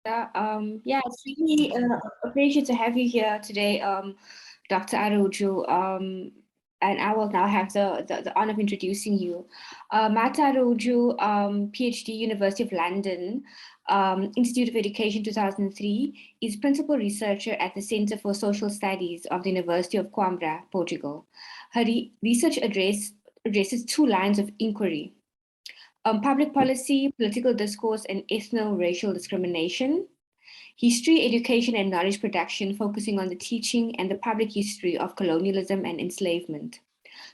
Yeah, it's really a pleasure to have you here today, Dr. Araujo. And I will now have the honor of introducing you. Marta Araujo, PhD, University of London, Institute of Education 2003, is principal researcher at the Center for Social Studies of the University of Coimbra, Portugal. Her research addresses two lines of inquiry: public policy, political discourse, and ethno-racial discrimination; history, education, and knowledge production, focusing on the teaching and the public history of colonialism and enslavement.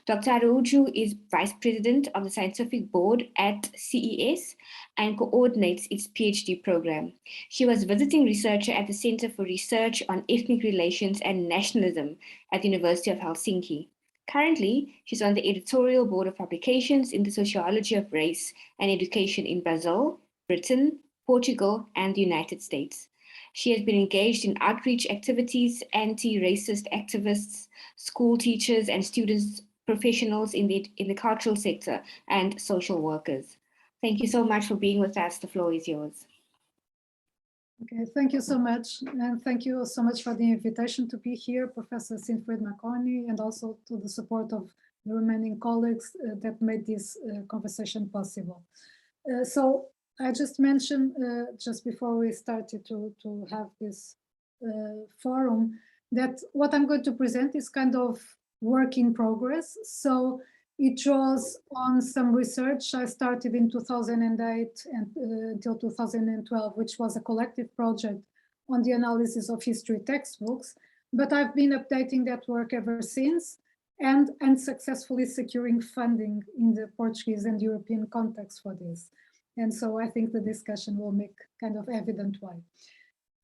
Dr. Araujo is Vice President of the Scientific Board at CES and coordinates its PhD program. She was visiting researcher at the Center for Research on Ethnic Relations and Nationalism at the University of Helsinki. Currently, she's on the editorial board of publications in the sociology of race and education in Brazil, Britain, Portugal, and the United States. She has been engaged in outreach activities, anti-racist activists, school teachers, and students, professionals in the cultural sector, and social workers. Thank you so much for being with us. The floor is yours. Okay, thank you so much. And thank you so much for the invitation to be here, Professor Sinfred Marconi, and also to the support of the remaining colleagues that made this conversation possible. So I just mentioned just before we started to have this forum that what I'm going to present is kind of work in progress. So it draws on some research I started in 2008 and until 2012, which was a collective project on the analysis of history textbooks. But I've been updating that work ever since and successfully securing funding in the Portuguese and European context for this. And so I think the discussion will make kind of evident why.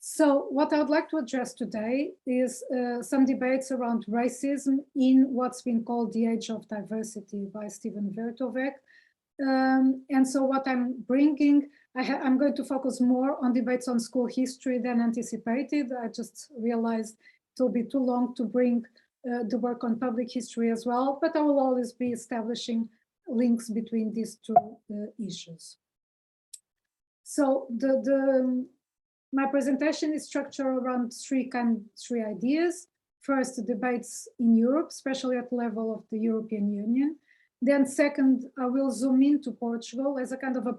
So what I would like to address today is some debates around racism in what's been called the age of diversity by Steven Vertovec. And so what I'm bringing, I'm going to focus more on debates on school history than anticipated. I just realized it will be too long to bring the work on public history as well, but I will always be establishing links between these two issues. So my presentation is structured around three ideas. First, the debates in Europe, especially at the level of the European Union. Then second, I will zoom into Portugal as a kind of a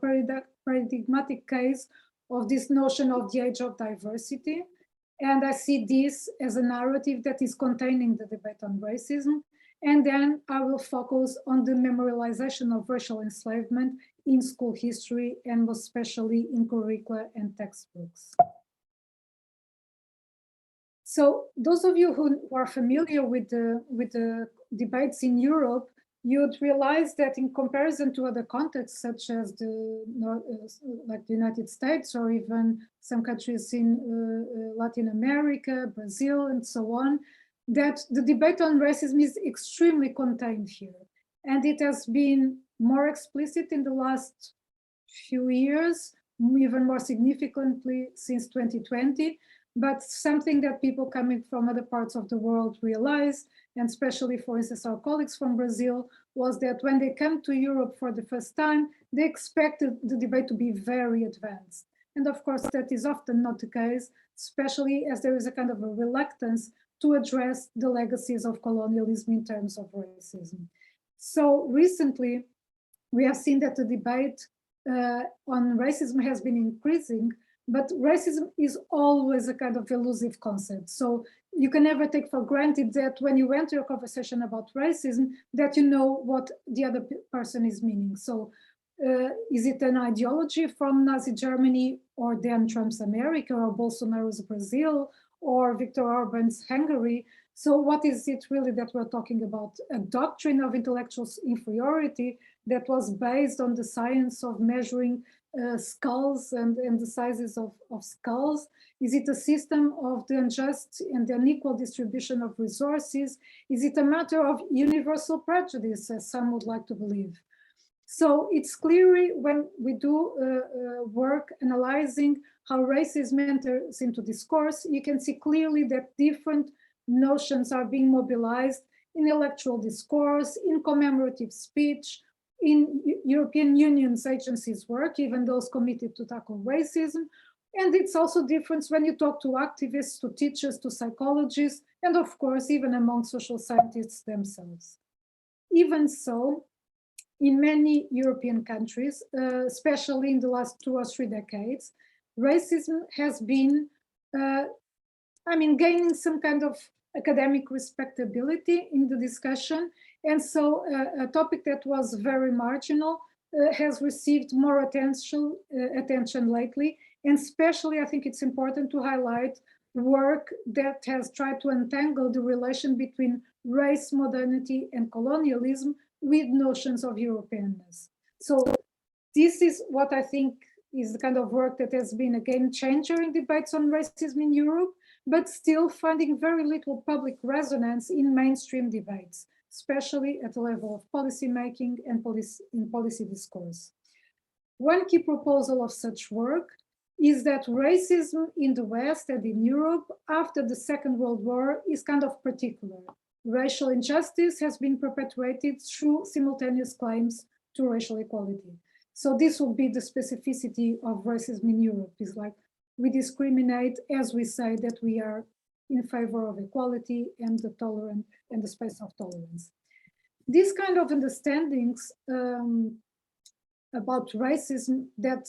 paradigmatic case of this notion of the age of diversity. And I see this as a narrative that is containing the debate on racism. And then I will focus on the memorialization of racial enslavement in school history, and most especially in curricula and textbooks. So those of you who are familiar with the debates in Europe, you'd realize that in comparison to other contexts, such as like the United States or even some countries in Latin America, Brazil, and so on, that the debate on racism is extremely contained here. And it has been more explicit in the last few years, even more significantly since 2020, but something that people coming from other parts of the world realize, and especially, for instance, our colleagues from Brazil, was that when they come to Europe for the first time, they expected the debate to be very advanced. And of course, that is often not the case, especially as there is a kind of a reluctance to address the legacies of colonialism in terms of racism. So recently, we have seen that the debate on racism has been increasing, but racism is always a kind of elusive concept. So you can never take for granted that when you enter a conversation about racism, that you know what the other person is meaning. So is it an ideology from Nazi Germany, or then Trump's America, or Bolsonaro's Brazil, or Viktor Orban's Hungary? So what is it really that we're talking about? A doctrine of intellectual inferiority that was based on the science of measuring skulls and the sizes of skulls? Is it a system of the unjust and the unequal distribution of resources? Is it a matter of universal prejudice, as some would like to believe? So it's clearly, when we do work analyzing how racism enters into discourse, you can see clearly that different notions are being mobilized in electoral discourse, in commemorative speech, in European Union's agencies' work, even those committed to tackle racism, And it's also different when you talk to activists, to teachers, to psychologists, and of course, even among social scientists themselves. Even so, in many European countries, especially in the last 2 or 3 decades, racism has been, gaining some kind of academic respectability in the discussion. And so a topic that was very marginal has received more attention lately. And especially, I think it's important to highlight work that has tried to untangle the relation between race, modernity, and colonialism with notions of Europeanness. So this is what I think is the kind of work that has been a game changer in debates on racism in Europe, but still finding very little public resonance in mainstream debates, especially at the level of policy making and in policy discourse. One key proposal of such work is that racism in the West and in Europe after the Second World War is kind of particular. Racial injustice has been perpetuated through simultaneous claims to racial equality. So this will be the specificity of racism in Europe. It's like we discriminate as we say that we are in favor of equality and the tolerant and the space of tolerance. These kind of understandings about racism that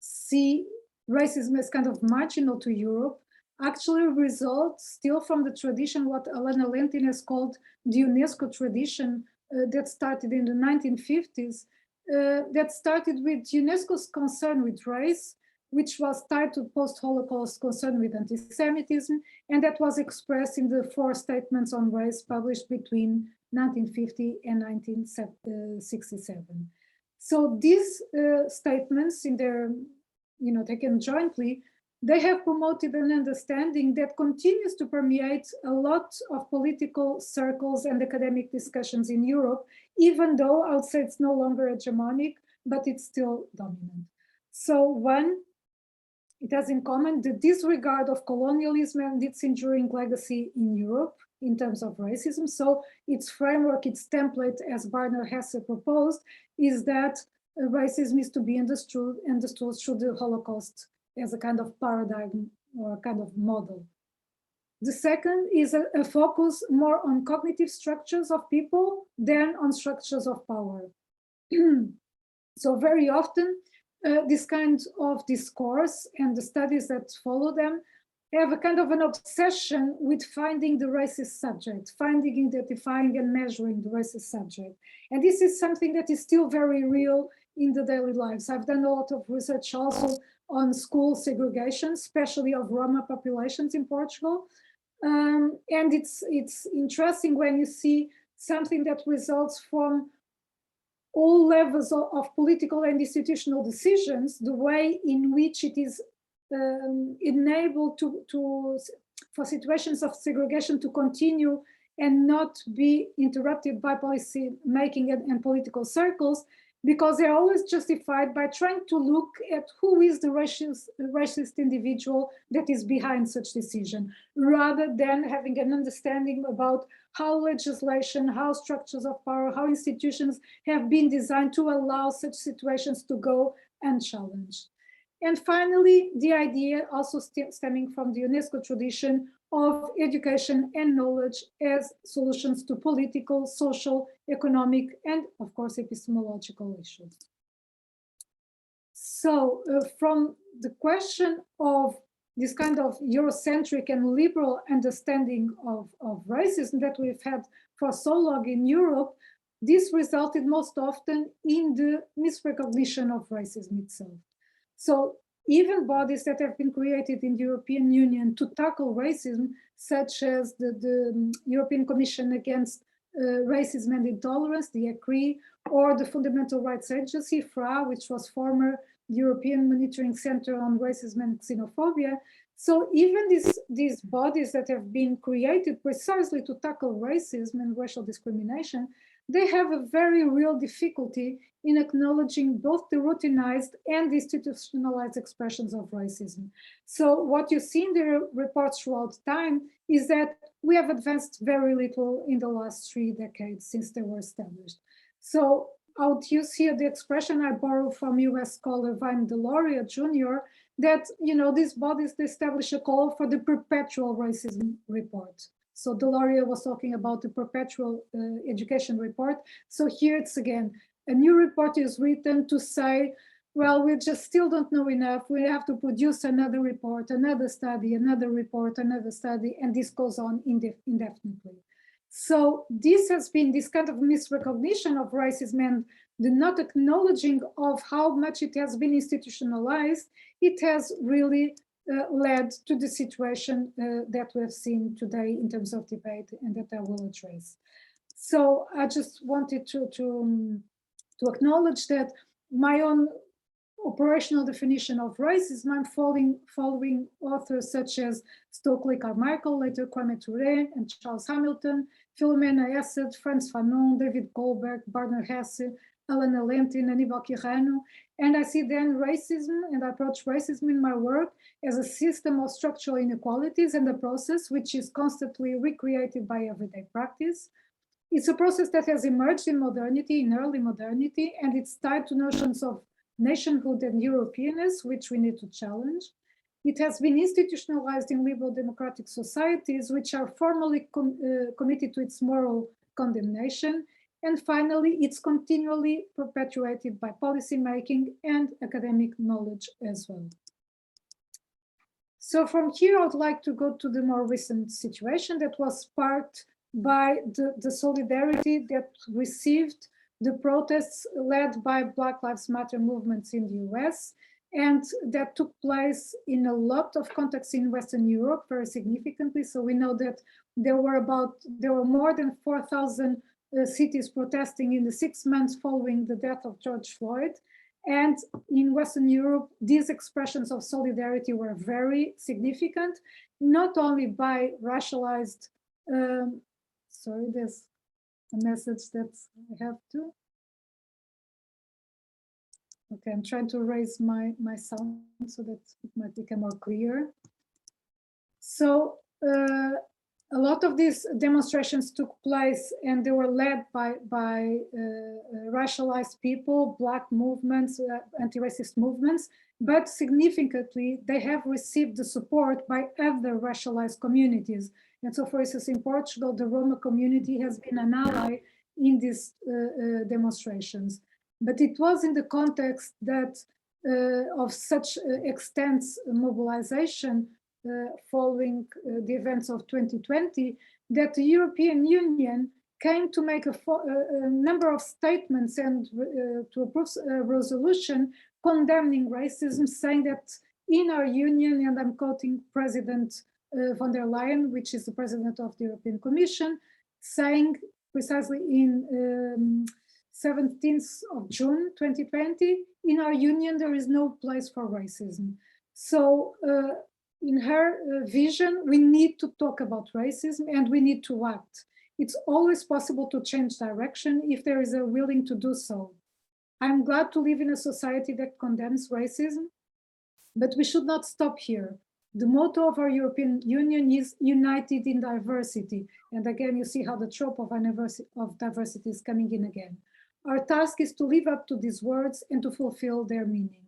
see racism as kind of marginal to Europe actually result still from the tradition, what Alana Lentin has called the UNESCO tradition that started in the 1950s, that started with UNESCO's concern with race, which was tied to post-Holocaust concern with anti-Semitism, and that was expressed in the 4 statements on race published between 1950 and 1967. So these statements, in their, taken jointly, they have promoted an understanding that continues to permeate a lot of political circles and academic discussions in Europe, even though I would say it's no longer hegemonic, but it's still dominant. So one, it has in common the disregard of colonialism and its enduring legacy in Europe in terms of racism. So its framework, its template, as Barner Hesse proposed, is that racism is to be understood through the Holocaust as a kind of paradigm or a kind of model. The second is a focus more on cognitive structures of people than on structures of power. So very often, this kind of discourse and the studies that follow them have a kind of an obsession with finding the racist subject, finding, identifying, and measuring the racist subject. And this is something that is still very real in the daily lives. I've done a lot of research also on school segregation, especially of Roma populations in Portugal. And it's interesting when you see something that results from all levels of political and institutional decisions, the way in which it is enabled for situations of segregation to continue and not be interrupted by policy making and political circles, because they're always justified by trying to look at who is the racist individual that is behind such decision, rather than having an understanding about how legislation, how structures of power, how institutions have been designed to allow such situations to go unchallenged. And finally, the idea also stemming from the UNESCO tradition of education and knowledge as solutions to political, social, economic, and of course, epistemological issues. So from the question of this kind of Eurocentric and liberal understanding of racism that we've had for so long in Europe, this resulted most often in the misrecognition of racism itself. So even bodies that have been created in the European Union to tackle racism, such as the European Commission Against Racism and Intolerance, the ECRI, or the Fundamental Rights Agency, FRA, which was former European Monitoring Center on Racism and Xenophobia. So even these bodies that have been created precisely to tackle racism and racial discrimination, they have a very real difficulty in acknowledging both the routinized and institutionalized expressions of racism. So what you see in the reports throughout time is that we have advanced very little in the last 3 decades since they were established. So I would use here the expression I borrow from US scholar Vine Deloria Jr., that, you know, these bodies establish a call for the perpetual racism report. So Deloria was talking about the perpetual education report. So here it's again, a new report is written to say, well, we just still don't know enough. We have to produce another report, another study, another report, another study, and this goes on indefinitely. So this has been this kind of misrecognition of racism and the not acknowledging of how much it has been institutionalized. It has really led to the situation that we have seen today in terms of debate and that I will address. So I just wanted to acknowledge that my own operational definition of racism, I'm following authors such as Stokely Carmichael, later Kwame Ture, and Charles Hamilton, Philomena Essed, Franz Fanon, David Goldberg, Barner Hesse, Elena Lentin, Aníbal Quijano. And I see then racism, and I approach racism in my work as a system of structural inequalities and a process which is constantly recreated by everyday practice. It's a process that has emerged in modernity, in early modernity, and it's tied to notions of nationhood and Europeanness, which we need to challenge. It has been institutionalized in liberal democratic societies, which are formally committed to its moral condemnation. And finally, it's continually perpetuated by policymaking and academic knowledge as well. So from here, I would like to go to the more recent situation that was sparked by the solidarity that received the protests led by Black Lives Matter movements in the US, and that took place in a lot of contexts in Western Europe very significantly. So we know that there were more than 4,000 cities protesting in the 6 months following the death of George Floyd. And in Western Europe, these expressions of solidarity were very significant, not only by racialized, sorry, there's a message that I have to. Okay, I'm trying to raise my sound so that it might become more clear. So a lot of these demonstrations took place and they were led by racialized people, Black movements, anti-racist movements, but significantly, they have received the support by other racialized communities. And so, for instance, in Portugal, the Roma community has been an ally in these demonstrations. But it was in the context that of such extensive mobilization following the events of 2020, that the European Union came to make a number of statements and to approve a resolution condemning racism, saying that in our union, and I'm quoting President von der Leyen, which is the president of the European Commission, saying precisely in 17th of June 2020, in our union, there is no place for racism. So in her vision, we need to talk about racism and we need to act. It's always possible to change direction if there is a willing to do so. I'm glad to live in a society that condemns racism, but we should not stop here. The motto of our European Union is united in diversity. And again, you see how the trope of diversity is coming in again. Our task is to live up to these words and to fulfill their meaning.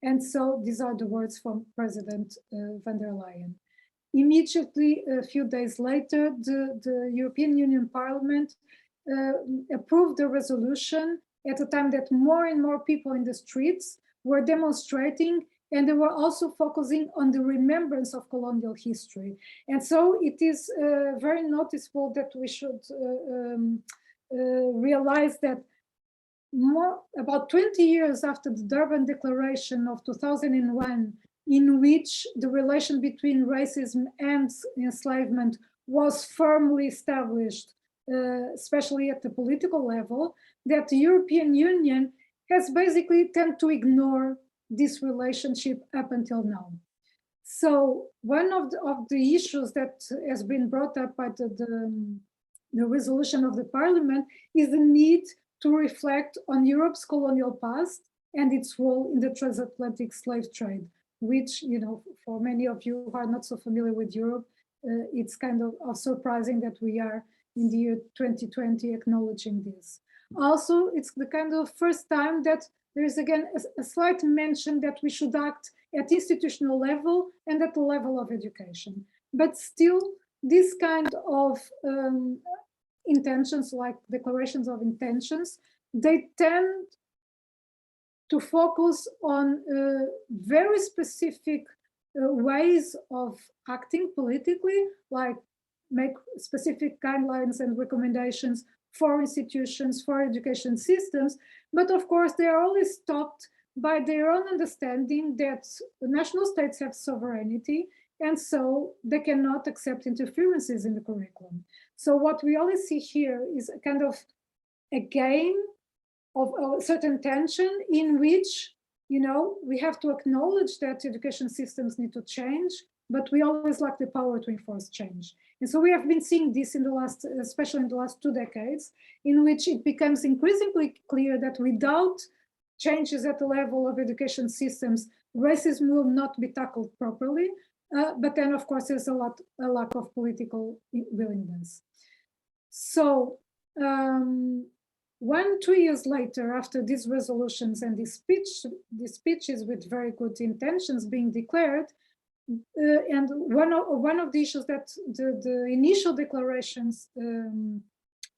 And so these are the words from President von der Leyen. Immediately, a few days later, the European Union Parliament approved the resolution at a time that more and more people in the streets were demonstrating, and they were also focusing on the remembrance of colonial history. And so it is very noticeable that we should realize that about 20 years after the Durban Declaration of 2001, in which the relation between racism and enslavement was firmly established, especially at the political level, that the European Union has basically tended to ignore this relationship up until now. So one of the issues that has been brought up by the resolution of the Parliament is the need to reflect on Europe's colonial past and its role in the transatlantic slave trade, which, you know, for many of you who are not so familiar with Europe, it's kind of surprising that we are in the year 2020 acknowledging this. Also, it's the kind of first time that there is again a slight mention that we should act at institutional level and at the level of education. But still, this kind of intentions, like declarations of intentions, they tend to focus on very specific ways of acting politically, like make specific guidelines and recommendations for institutions, for education systems. But of course, they are always stopped by their own understanding that national states have sovereignty, and so they cannot accept interferences in the curriculum. So what we always see here is a kind of a game of a certain tension in which, you know, we have to acknowledge that education systems need to change, but we always lack the power to enforce change. And so we have been seeing this in the last, especially in the last 2 decades, in which it becomes increasingly clear that without changes at the level of education systems, racism will not be tackled properly. But then, of course, there's a lack of political willingness. So 2 years later, after these resolutions and these speeches with very good intentions being declared, and one of the issues that the initial declarations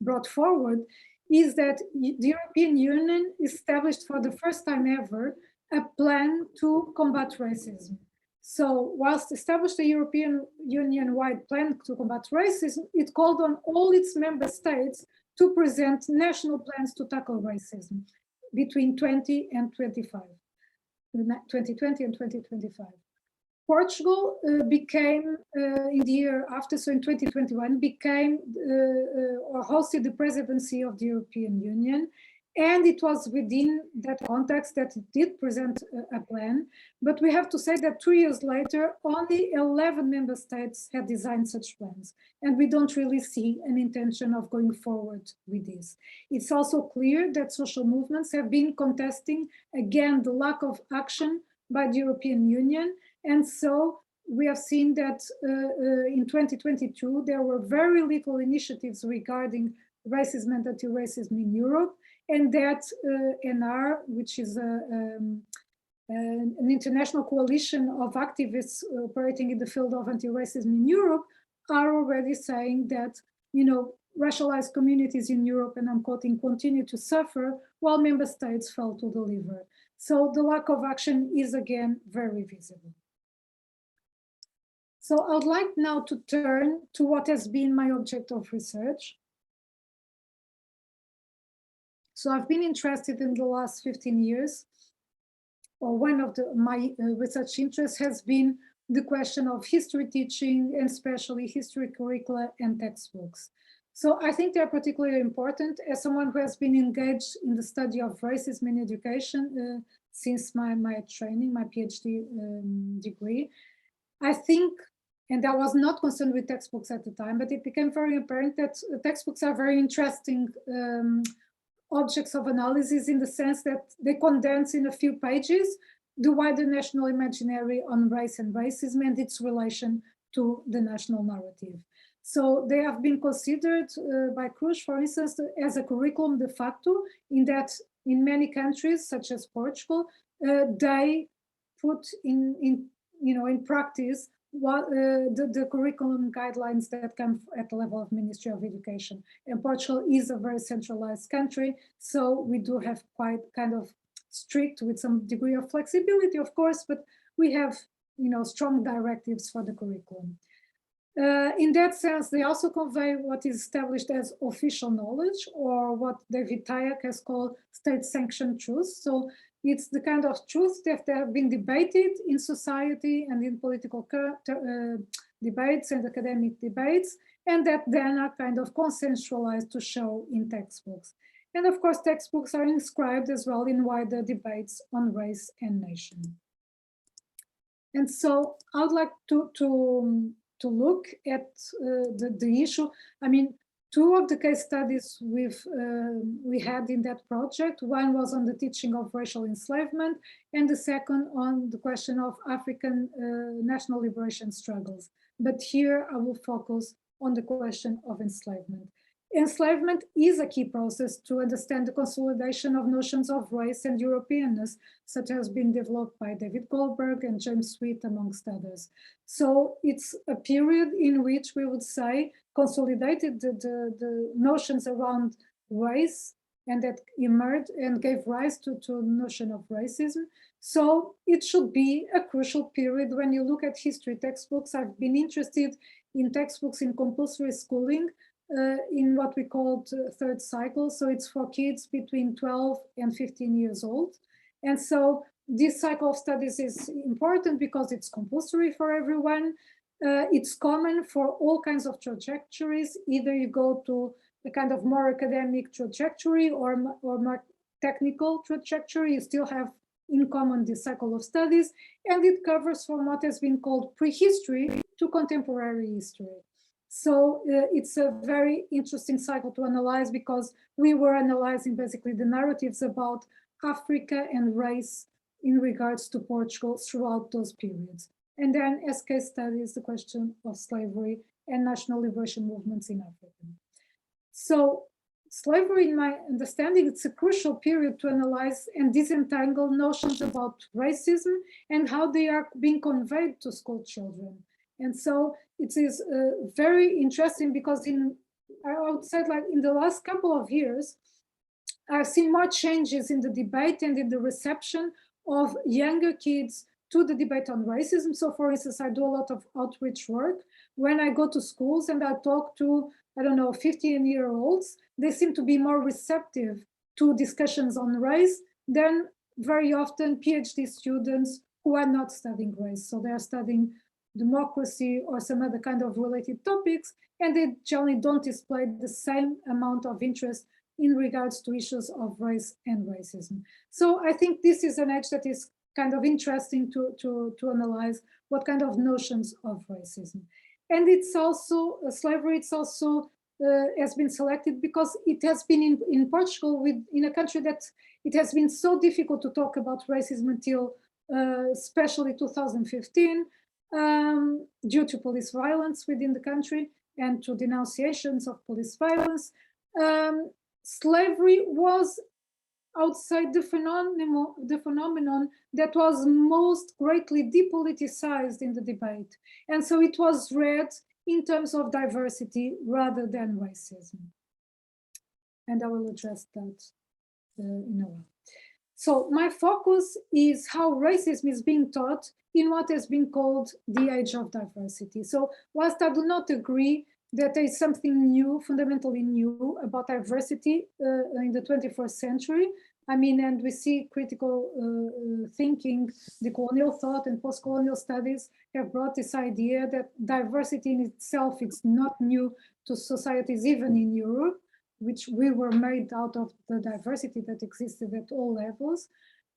brought forward is that the European Union established for the first time ever a plan to combat racism. So whilst established a European Union-wide plan to combat racism, it called on all its member states to present national plans to tackle racism between 2020 and 2025. Portugal became, in the year after, so in 2021, became or hosted the presidency of the European Union. And it was within that context that it did present a plan. But we have to say that 2 years later, only 11 member states had designed such plans. And we don't really see an intention of going forward with this. It's also clear that social movements have been contesting, again, the lack of action by the European Union. And so we have seen that in 2022, there were very little initiatives regarding racism and anti-racism in Europe. And that NR, which is an international coalition of activists operating in the field of anti-racism in Europe, are already saying that, you know, racialized communities in Europe, and I'm quoting, continue to suffer while member states fail to deliver. So the lack of action is again very visible. So I would like now to turn to what has been my object of research. So I've been interested in the last 15 years, or one of my research interests has been the question of history teaching, and especially history curricula and textbooks. So I think they're particularly important as someone who has been engaged in the study of racism in education since my training, my PhD degree. I think, and I was not concerned with textbooks at the time, but it became very apparent that textbooks are very interesting objects of analysis in the sense that they condense in a few pages the wider national imaginary on race and racism and its relation to the national narrative. So they have been considered by Cruz, for instance, as a curriculum de facto, in that in many countries, such as Portugal, they put in practice what the curriculum guidelines that come at the level of Ministry of Education. And Portugal is a very centralized country, so we do have quite kind of strict with some degree of flexibility, of course, but we have, you know, strong directives for the curriculum. In that sense, they also convey what is established as official knowledge, or what David Tayek has called state-sanctioned truth. So it's the kind of truth that have been debated in society and in political debates and academic debates, and that then are kind of consensualized to show in textbooks. And of course, textbooks are inscribed as well in wider debates on race and nation. And so I would like to look at the issue. I mean, two of the case studies we had in that project, one was on the teaching of racial enslavement, and the second on the question of African national liberation struggles. But here I will focus on the question of enslavement. Enslavement is a key process to understand the consolidation of notions of race and Europeanness, such as being developed by David Goldberg and James Sweet, amongst others. So it's a period in which we would say consolidated the notions around race, and that emerged and gave rise to a notion of racism. So it should be a crucial period when you look at history textbooks. I've been interested in textbooks in compulsory schooling in what we call third cycle. So it's for kids between 12 and 15 years old. And so this cycle of studies is important because it's compulsory for everyone. It's common for all kinds of trajectories. Either you go to a kind of more academic trajectory or more technical trajectory, you still have in common this cycle of studies, and it covers from what has been called prehistory to contemporary history. So it's a very interesting cycle to analyze because we were analyzing basically the narratives about Africa and race in regards to Portugal throughout those periods. And then as case studies, the question of slavery and national liberation movements in Africa. So slavery, in my understanding, it's a crucial period to analyze and disentangle notions about racism and how they are being conveyed to school children. And so it is very interesting because I would say like in the last couple of years, I've seen more changes in the debate and in the reception of younger kids to the debate on racism. So for instance, I do a lot of outreach work. When I go to schools and I talk to, I don't know, 15-year-olds, they seem to be more receptive to discussions on race than very often PhD students who are not studying race. So they're studying democracy or some other kind of related topics, and they generally don't display the same amount of interest in regards to issues of race and racism. So I think this is an edge that is kind of interesting to analyze what kind of notions of racism. And it's also, slavery, it's also has been selected because it has been in Portugal, in a country that it has been so difficult to talk about racism until especially 2015, due to police violence within the country and to denunciations of police violence. Slavery was outside the phenomenon that was most greatly depoliticized in the debate. And so it was read in terms of diversity rather than racism. And I will address that in a while. So my focus is how racism is being taught in what has been called the age of diversity. So whilst I do not agree that there is something new, fundamentally new about diversity in the 21st century, I mean, and we see critical thinking, decolonial thought and post-colonial studies have brought this idea that diversity in itself is not new to societies, even in Europe, which we were made out of the diversity that existed at all levels.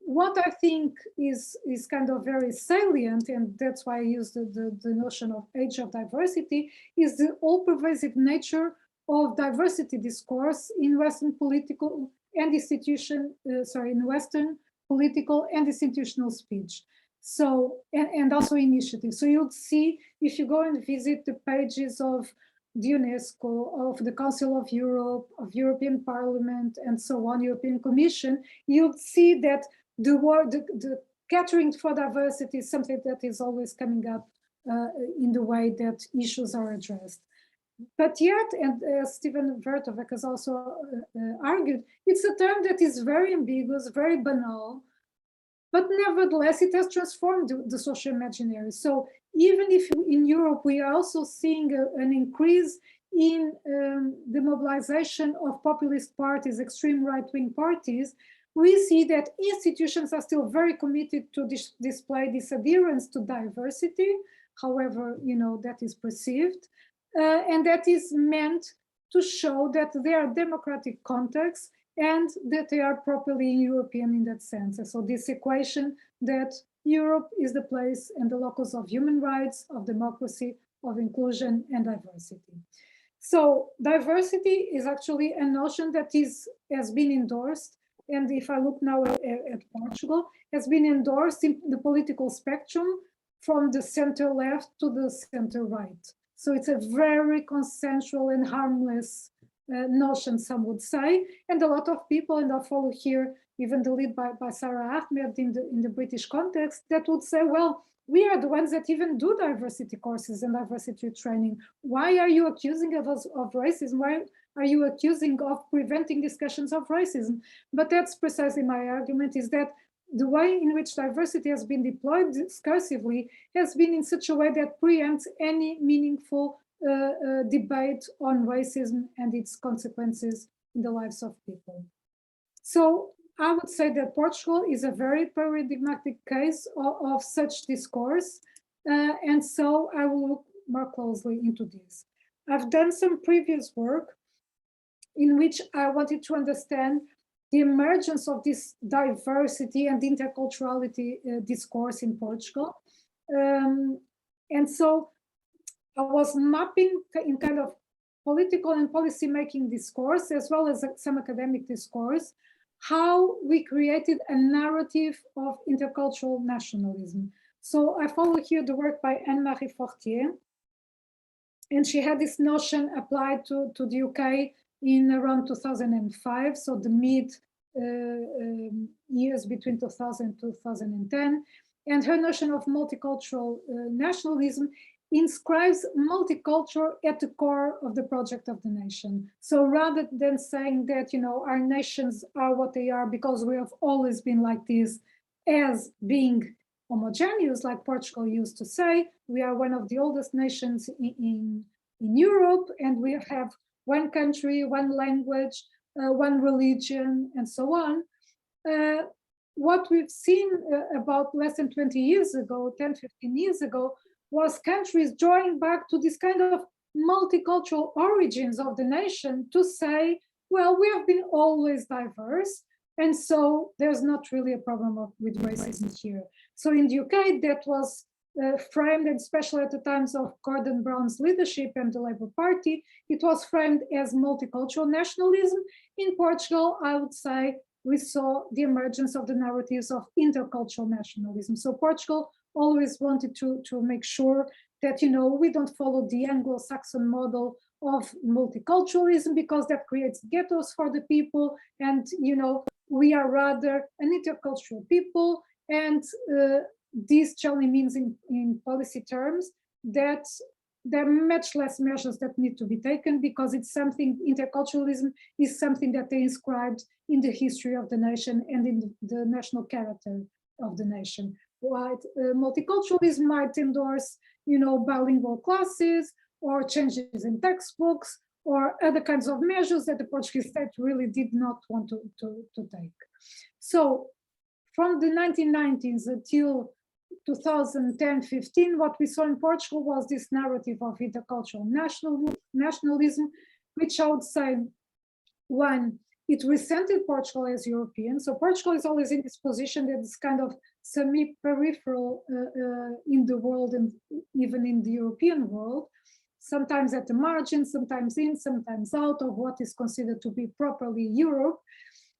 What I think is kind of very salient, and that's why I use the notion of age of diversity, is the all-pervasive nature of diversity discourse in Western political and in Western political and institutional speech. So, and also initiatives. So you'll see, if you go and visit the pages of the UNESCO, of the Council of Europe, of European Parliament, and so on, European Commission, you'll see that the catering for diversity is something that is always coming up in the way that issues are addressed. But yet, and as Stephen Vertovec has also argued, it's a term that is very ambiguous, very banal, but nevertheless, it has transformed the social imaginary. So even if in Europe, we are also seeing an increase in the mobilization of populist parties, extreme right-wing parties, we see that institutions are still very committed to display this adherence to diversity, however, that is perceived. And that is meant to show that they are democratic contexts and that they are properly European in that sense. And so this equation that Europe is the place and the locus of human rights, of democracy, of inclusion and diversity. So diversity is actually a notion that has been endorsed, and if I look now at Portugal, has been endorsed in the political spectrum from the center left to the center right. So it's a very consensual and harmless notion, some would say, and a lot of people, and I'll follow here even the lead by Sarah Ahmed in the British context, that would say, well, we are the ones that even do diversity courses and diversity training. Why are you accusing of us of racism? Why are you accusing of preventing discussions of racism? But that's precisely my argument, is that the way in which diversity has been deployed discursively has been in such a way that preempts any meaningful debate on racism and its consequences in the lives of people. So I would say that Portugal is a very paradigmatic case of such discourse, and so I will look more closely into this. I've done some previous work in which I wanted to understand the emergence of this diversity and interculturality discourse in Portugal. And so I was mapping in kind of political and policy making discourse, as well as some academic discourse, how we created a narrative of intercultural nationalism. So I follow here the work by Anne-Marie Fortier, and she had this notion applied to the UK in around 2005, so the mid years between 2000 and 2010. And her notion of multicultural nationalism inscribes multicultural at the core of the project of the nation. So rather than saying that, you know, our nations are what they are because we have always been like this, as being homogeneous, like Portugal used to say, we are one of the oldest nations in Europe, and we have one country, one language, one religion, and so on. What we've seen about less than 20 years ago, 10, 15 years ago, was countries drawing back to this kind of multicultural origins of the nation to say, well, we have been always diverse, and so there's not really a problem with racism here. So in the UK, that was framed, and especially at the times of Gordon Brown's leadership and the Labour Party, it was framed as multicultural nationalism. In Portugal, I would say we saw the emergence of the narratives of intercultural nationalism. So Portugal always wanted to make sure that, you know, we don't follow the Anglo-Saxon model of multiculturalism because that creates ghettos for the people, and, you know, we are rather an intercultural people, and this generally means in policy terms that there are much less measures that need to be taken because it's something, interculturalism is something that they inscribed in the history of the nation and in the national character of the nation. Right? Multiculturalism might endorse, you know, bilingual classes or changes in textbooks or other kinds of measures that the Portuguese state really did not want to take. So from the 1990s until 2010-15, what we saw in Portugal was this narrative of intercultural nationalism, which I would say, one, it resented Portugal as European. So Portugal is always in this position that is kind of semi-peripheral in the world and even in the European world, sometimes at the margin, sometimes in, sometimes out of what is considered to be properly Europe.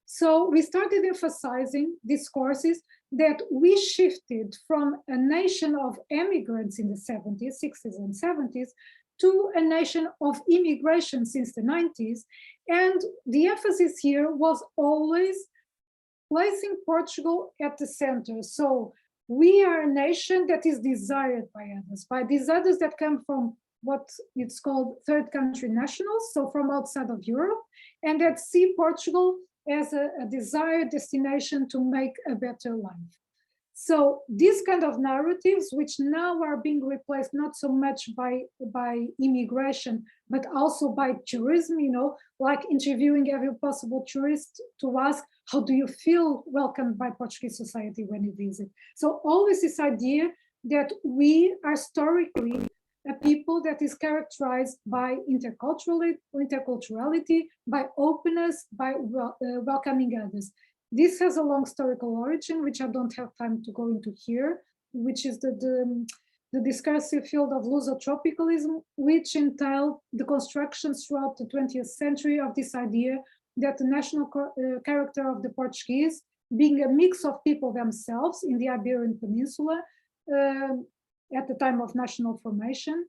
So we started emphasizing discourses that we shifted from a nation of immigrants in the 70s, 60s and 70s to a nation of immigration since the 90s. And the emphasis here was always placing Portugal at the center. So we are a nation that is desired by these others that come from what it's called third country nationals, so from outside of Europe, and that see Portugal as a desired destination to make a better life. So these kind of narratives, which now are being replaced not so much by immigration, but also by tourism, you know, like interviewing every possible tourist to ask, how do you feel welcomed by Portuguese society when you visit? So always this idea that we are historically a people that is characterized by interculturality, by openness, by welcoming others. This has a long historical origin, which I don't have time to go into here, which is the discursive field of lusotropicalism, which entailed the constructions throughout the 20th century of this idea that the national character of the Portuguese, being a mix of people themselves in the Iberian Peninsula, at the time of national formation,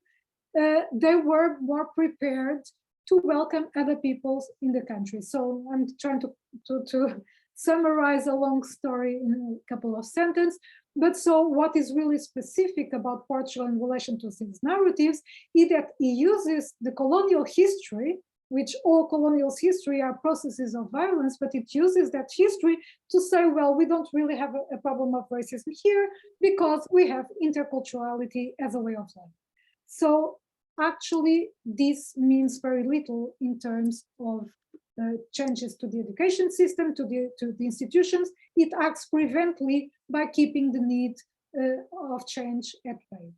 they were more prepared to welcome other peoples in the country. So I'm trying to summarize a long story in a couple of sentences. But so what is really specific about Portugal in relation to these narratives is that it uses the colonial history, which all colonial history are processes of violence, but it uses that history to say, well, we don't really have a problem of racism here because we have interculturality as a way of life. So actually, this means very little in terms of changes to the education system, to the institutions. It acts prevently by keeping the need of change at bay.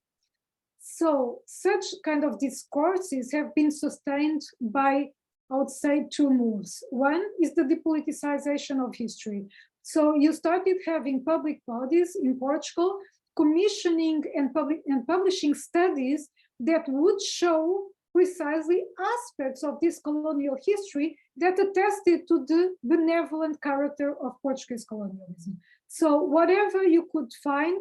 So such kind of discourses have been sustained by, I would say, two moves. One is the depoliticization of history. So you started having public bodies in Portugal commissioning and publishing studies that would show precisely aspects of this colonial history that attested to the benevolent character of Portuguese colonialism. So whatever you could find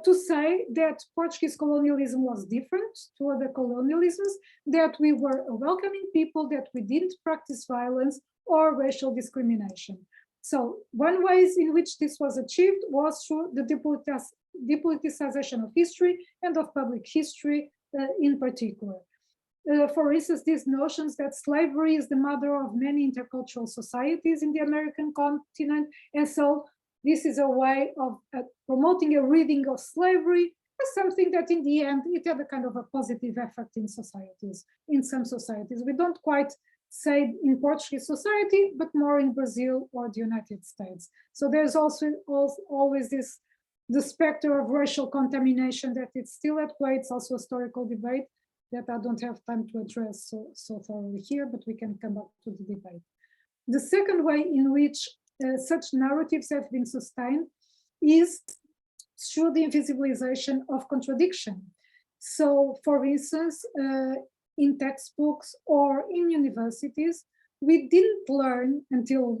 to say that Portuguese colonialism was different to other colonialisms, that we were a welcoming people, that we didn't practice violence or racial discrimination. So one way in which this was achieved was through the depoliticization of history and of public history in particular. For instance, these notions that slavery is the mother of many intercultural societies in the American continent, and so this is a way of promoting a reading of slavery as something that in the end, it had a kind of a positive effect in societies, in some societies. We don't quite say in Portuguese society, but more in Brazil or the United States. So there's also always this, the specter of racial contamination that it's still at play. It's also a historical debate that I don't have time to address so thoroughly here, but we can come back to the debate. The second way in which such narratives have been sustained is through the invisibilization of contradiction. So, for instance, in textbooks or in universities, we didn't learn until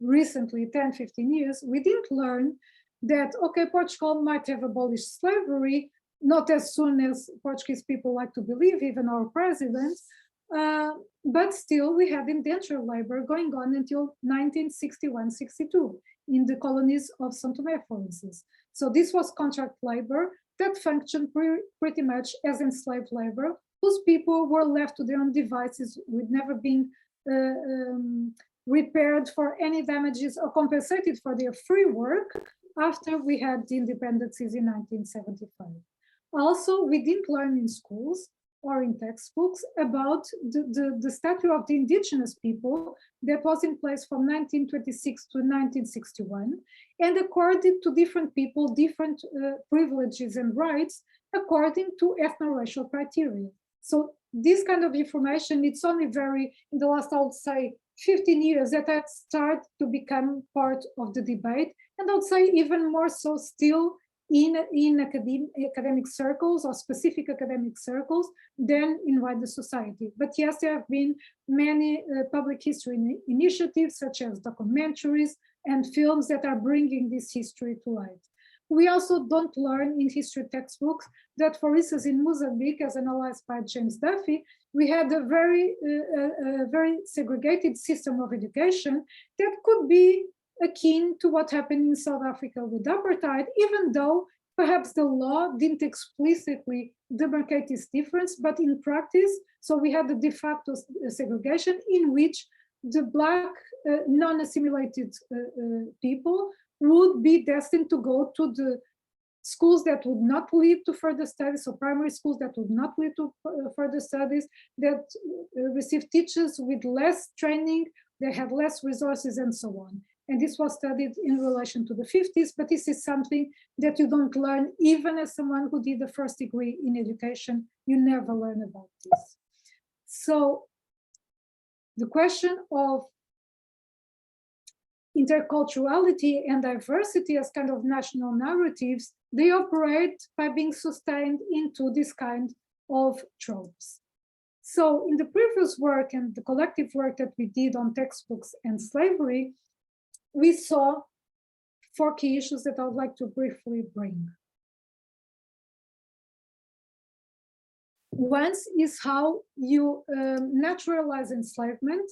recently, 10, 15 years, we didn't learn that, okay, Portugal might have abolished slavery, not as soon as Portuguese people like to believe, even our presidents, but still we had indentured labor going on until 1961-62 in the colonies of São Tomé, for instance. So this was contract labor that functioned pretty much as enslaved labor, whose people were left to their own devices with never being repaired for any damages or compensated for their free work after we had the independencies in 1975. Also, we didn't learn in schools or in textbooks about the statute of the indigenous people that was in place from 1926 to 1961 and accorded to different people, different privileges and rights according to ethno-racial criteria. So this kind of information, it's only very, in the last, I would say, 15 years that had started to become part of the debate, and I would say even more so still in academic circles or specific academic circles than in wider society. But yes, there have been many public history initiatives such as documentaries and films that are bringing this history to light. We also don't learn in history textbooks that, for instance, in Mozambique, as analyzed by James Duffy, we had a very segregated system of education that could be akin to what happened in South Africa with apartheid, even though perhaps the law didn't explicitly demarcate this difference, but in practice, so we had the de facto segregation in which the Black non-assimilated people would be destined to go to the schools that would not lead to further studies, so primary schools that would not lead to further studies, that receive teachers with less training, they had less resources and so on. And this was studied in relation to the 50s, but this is something that you don't learn even as someone who did the first degree in education, you never learn about this. So the question of interculturality and diversity as kind of national narratives, they operate by being sustained into this kind of tropes. So in the previous work and the collective work that we did on textbooks and slavery, we saw 4 key issues that I would like to briefly bring. Once is how you naturalize enslavement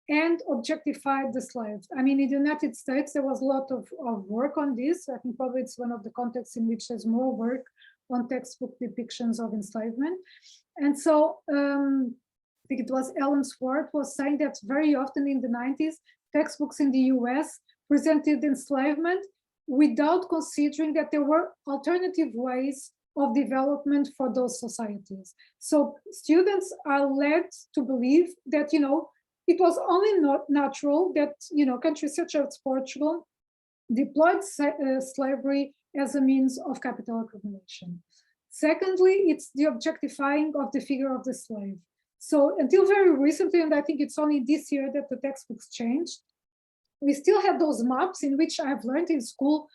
and objectify the slaves. I mean, in the United States, there was a lot of work on this. I think probably it's one of the contexts in which there's more work on textbook depictions of enslavement. And so I think it was Ellen Swart was saying that very often in the 90s, textbooks in the US presented enslavement without considering that there were alternative ways of development for those societies. So students are led to believe that, you know, it was only not natural that, you know, countries such as Portugal deployed slavery as a means of capital accumulation. Secondly, it's the objectifying of the figure of the slave. So until very recently, and I think it's only this year that the textbooks changed, we still have those maps in which I've learned in school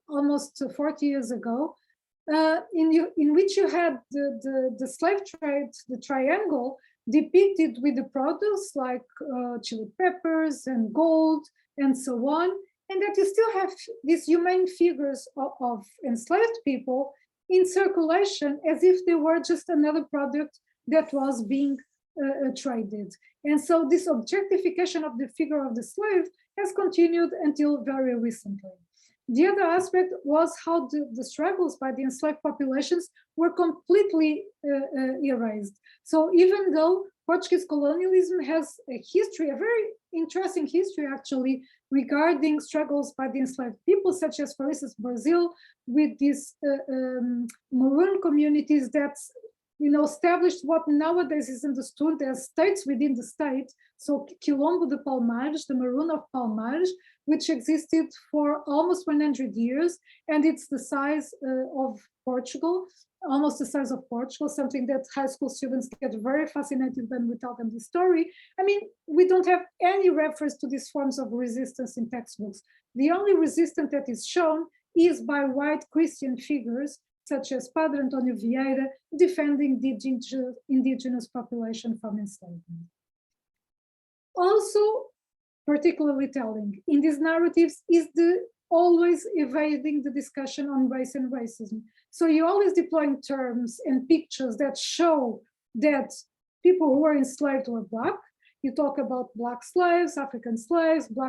almost 40 years ago, in which you had the slave trade, the triangle, depicted with the produce like chili peppers and gold and so on, and that you still have these humane figures of enslaved people in circulation as if they were just another product that was being traded. And so this objectification of the figure of the slave has continued until very recently. The other aspect was how the struggles by the enslaved populations were completely erased. So even though Portuguese colonialism has a history, a very interesting history actually, regarding struggles by the enslaved people, such as, for instance, Brazil, with these maroon communities that, you know, established what nowadays is understood as states within the state. So Quilombo de Palmares, the Maroon of Palmares, which existed for almost 100 years, and it's the size of Portugal, almost the size of Portugal, something that high school students get very fascinated when we tell them this story. I mean, we don't have any reference to these forms of resistance in textbooks. The only resistance that is shown is by white Christian figures, such as Padre Antonio Vieira, defending the indigenous population from enslavement. Also, particularly telling in these narratives is the always evading the discussion on race and racism. So you're always deploying terms and pictures that show that people who were enslaved were Black. You talk about Black slaves, Black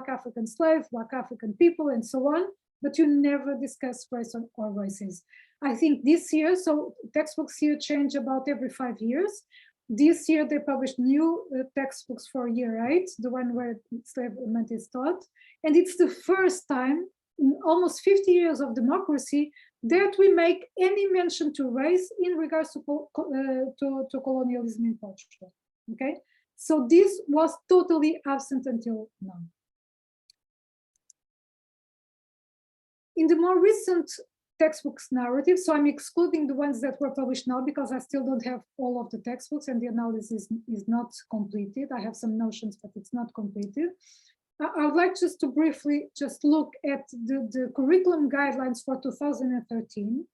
African slaves, Black African people, and so on, but you never discuss race or racism. I think this year, so textbooks here change about every 5 years. This year they published new textbooks for year 8, the one where enslavement is taught. And it's the first time in almost 50 years of democracy that we make any mention to race in regards to colonialism in Portugal, okay? So this was totally absent until now. In the more recent textbooks narrative, so I'm excluding the ones that were published now because I still don't have all of the textbooks and the analysis is not completed. I have some notions, but it's not completed. I would like just to briefly just look at the curriculum guidelines for 2013,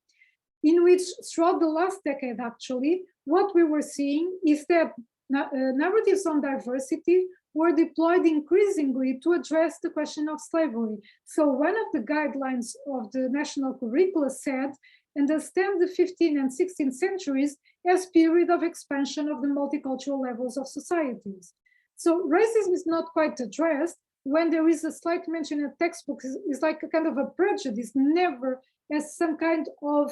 in which throughout the last decade, actually, what we were seeing is that narratives on diversity were deployed increasingly to address the question of slavery. So one of the guidelines of the national curricula said, understand the 15th and 16th centuries as period of expansion of the multicultural levels of societies. So racism is not quite addressed. When there is a slight mention in textbooks, it's like a kind of a prejudice, never as some kind of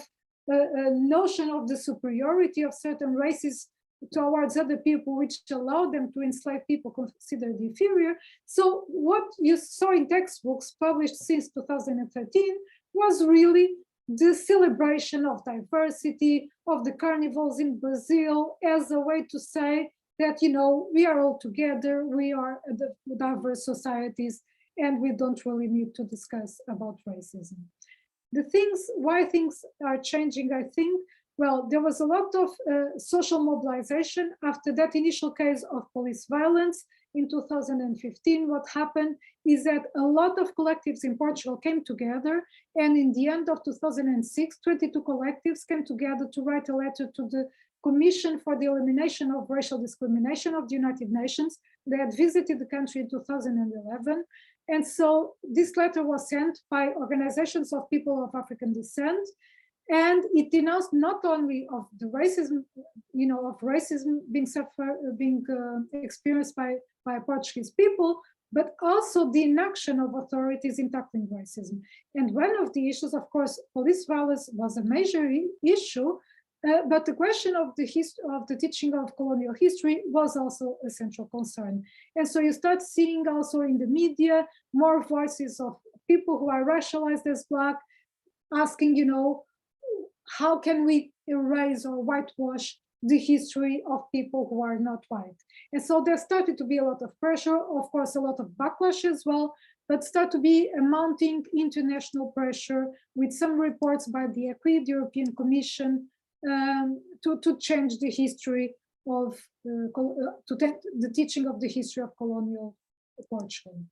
a notion of the superiority of certain races towards other people, which allow them to enslave people considered inferior. So what you saw in textbooks published since 2013 was really the celebration of diversity, of the carnivals in Brazil, as a way to say that, you know, we are all together, we are the diverse societies, and we don't really need to discuss about racism. The things, why things are changing, I think, well, there was a lot of social mobilization after that initial case of police violence in 2015. What happened is that a lot of collectives in Portugal came together, and in the end of 2006, 22 collectives came together to write a letter to the Commission for the Elimination of Racial Discrimination of the United Nations. They had visited the country in 2011. And so this letter was sent by organizations of people of African descent. And it denounced not only of the racism of racism being experienced by Portuguese people, but also the inaction of authorities in tackling racism. And one of the issues, of course, police violence was a major issue, but the question of the teaching of colonial history was also a central concern. And so you start seeing also in the media more voices of people who are racialized as Black, asking, how can we erase or whitewash the history of people who are not white? And so there started to be a lot of pressure, of course, a lot of backlash as well, but start to be a mounting international pressure with some reports by the ECRI, the European Commission, to change the history of the teaching of the history of colonial Portugal.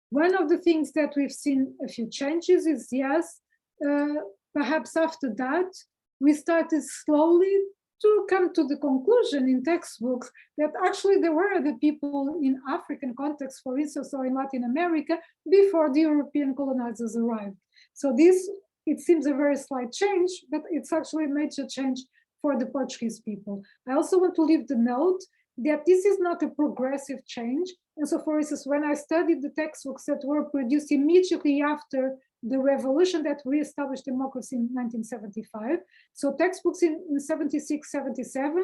One of the things that we've seen a few changes is, yes, perhaps after that, we started slowly to come to the conclusion in textbooks that actually there were other people in African context, for instance, or in Latin America, before the European colonizers arrived. So this, it seems a very slight change, but it's actually a major change for the Portuguese people. I also want to leave the note that this is not a progressive change. And so, for instance, when I studied the textbooks that were produced immediately after the revolution that reestablished democracy in 1975, so textbooks in 76, 77,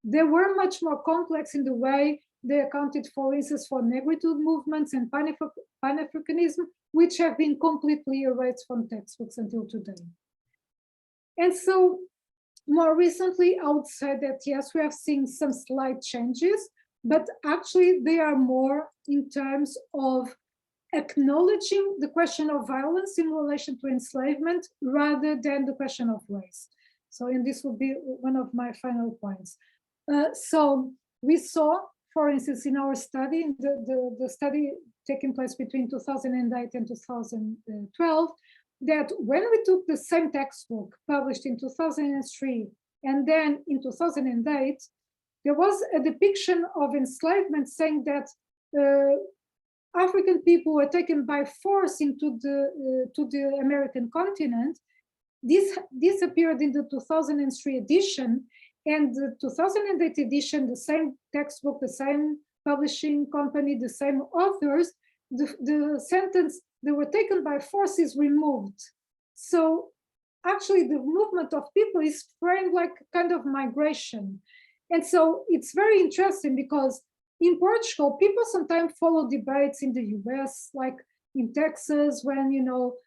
they were much more complex in the way they accounted, for instance, for negritude movements and Pan-Africanism, which have been completely erased from textbooks until today. And so more recently, I would say that, yes, we have seen some slight changes, but actually they are more in terms of acknowledging the question of violence in relation to enslavement rather than the question of race. So, and this will be one of my final points. So we saw, for instance, in our study, the study taking place between 2008 and 2012, that when we took the same textbook published in 2003 and then in 2008, there was a depiction of enslavement saying that African people were taken by force into the American continent. This appeared in the 2003 edition, and the 2008 edition, the same textbook, the same publishing company, the same authors, the sentence, they were taken by force, is removed. So actually the movement of people is framed like kind of migration. And so it's very interesting because in Portugal, people sometimes follow debates in the US, like in Texas, when,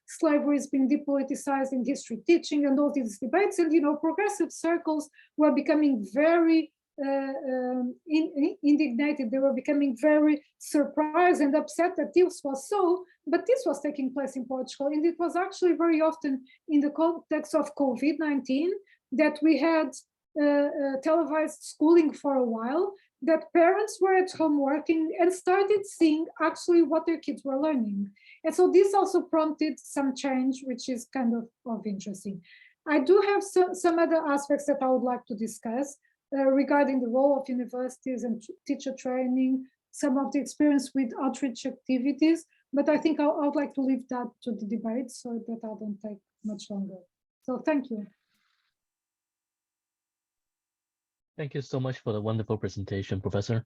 slavery is being depoliticized in history teaching and all these debates. And, progressive circles were becoming very indignated. They were becoming very surprised and upset that this was so, but this was taking place in Portugal. And it was actually very often in the context of COVID-19 that we had televised schooling for a while, that parents were at home working and started seeing actually what their kids were learning. And so this also prompted some change, which is kind of interesting. I do have some other aspects that I would like to discuss regarding the role of universities and teacher training, some of the experience with outreach activities, but I think I would like to leave that to the debate so that I don't take much longer. So thank you. Thank you so much for the wonderful presentation, Professor.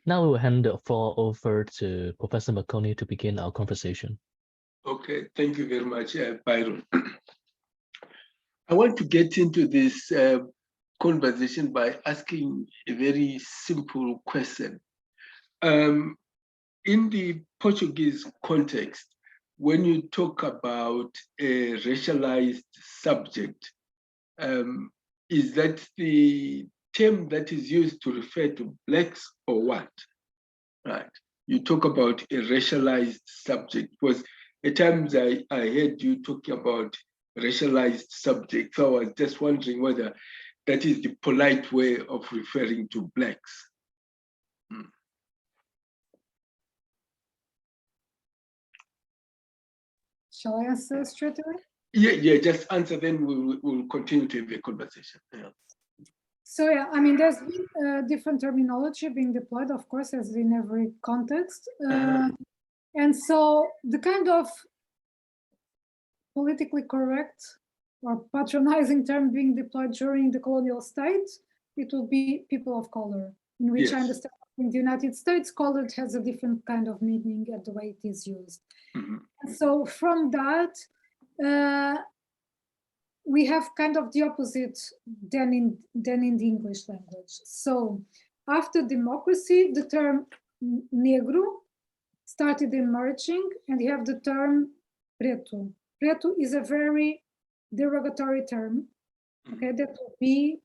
Now we will hand the floor over to Professor McConey to begin our conversation. Okay, thank you very much, Byron. I want to get into this conversation by asking a very simple question. In the Portuguese context, when you talk about a racialized subject, is that the term that is used to refer to Blacks or what? Right. You talk about a racialized subject, because at times I heard you talking about racialized subject. So I was just wondering whether that is the polite way of referring to Blacks. Shall I answer straight away? Yeah, just answer, then we'll continue to have a conversation. Yeah. So yeah, I mean, there's been different terminology being deployed, of course, as in every context. And so the kind of politically correct or patronizing term being deployed during the colonial state it would be people of color, in which I Yes. understand in the United States, colored has a different kind of meaning at the way it is used. And so from that, we have kind of the opposite than in the English language. So after democracy, the term negro started emerging, and you have the term preto. Preto is a very derogatory term, okay, that would be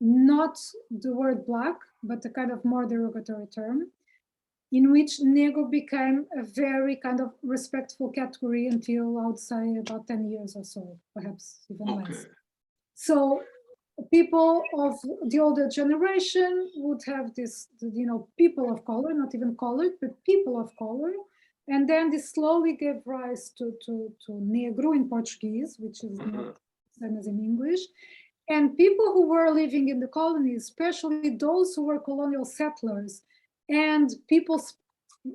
not the word black, but a kind of more derogatory term, in which negro became a very kind of respectful category until I would say about 10 years or so, perhaps even less. So people of the older generation would have this, you know, people of color, not even colored, but people of color. And then this slowly gave rise to negro in Portuguese, which is not the same as in English. And people who were living in the colonies, especially those who were colonial settlers, and people,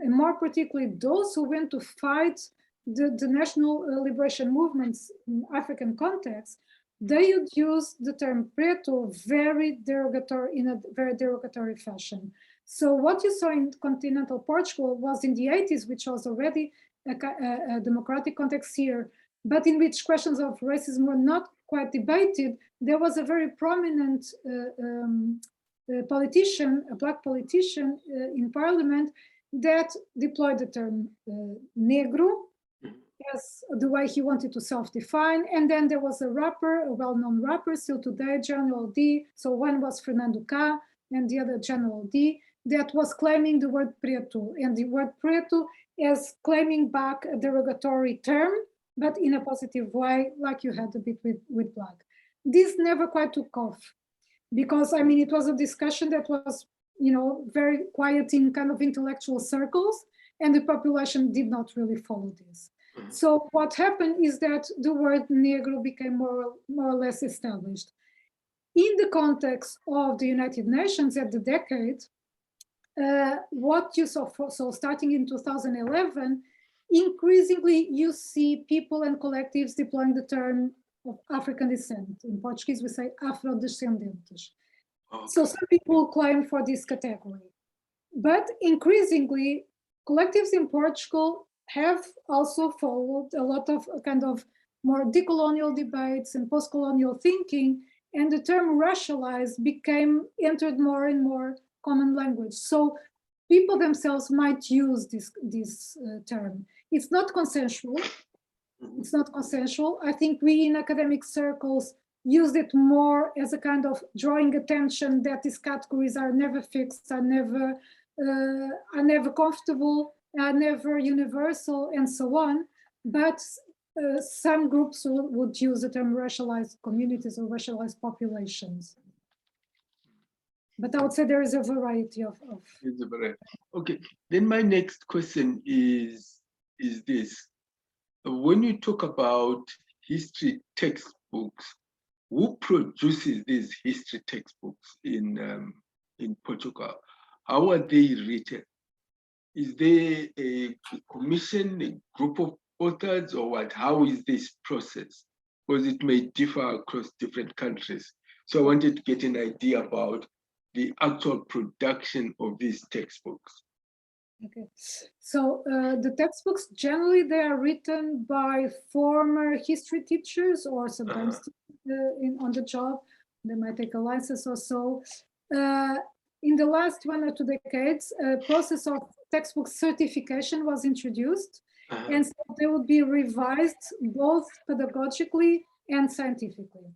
and more particularly those who went to fight the national liberation movements in African context, they would use the term preto very derogatory, in a very derogatory fashion. So what you saw in continental Portugal was in the 80s, which was already a democratic context here, but in which questions of racism were not quite debated. There was a very prominent politician, a black politician in parliament, that deployed the term negro as the way he wanted to self-define. And then there was a rapper, a well-known rapper still today, General D. So one was Fernando K and the other General D, that was claiming the word preto, and the word preto as claiming back a derogatory term, but in a positive way, like you had a bit with black. This never quite took off, because I mean, it was a discussion that was, you know, very quiet in kind of intellectual circles, and the population did not really follow this. So what happened is that the word negro became more or less established. In the context of the United Nations at the decade, what you saw, so starting in 2011, increasingly you see people and collectives deploying the term of African descent. In Portuguese, we say afrodescendentes. So some people claim for this category. But increasingly, collectives in Portugal have also followed a lot of kind of more decolonial debates and post-colonial thinking, and the term racialized entered more and more common language. So people themselves might use this term. It's not consensual. It's not consensual. I think we in academic circles used it more as a kind of drawing attention that these categories are never fixed, are never comfortable, are never universal, and so on. But some groups would use the term racialized communities or racialized populations. But I would say there is a variety of. It's a variety. Okay, then my next question is this. When you talk about history textbooks, who produces these history textbooks in Portugal? How are they written? Is there a commission, a group of authors, or what? How is this process? Because it may differ across different countries. So I wanted to get an idea about the actual production of these textbooks. Okay, so the textbooks, generally they are written by former history teachers, or sometimes on the job. They might take a license or so. In the last 1 or 2 decades, a process of textbook certification was introduced, and so they would be revised both pedagogically and scientifically.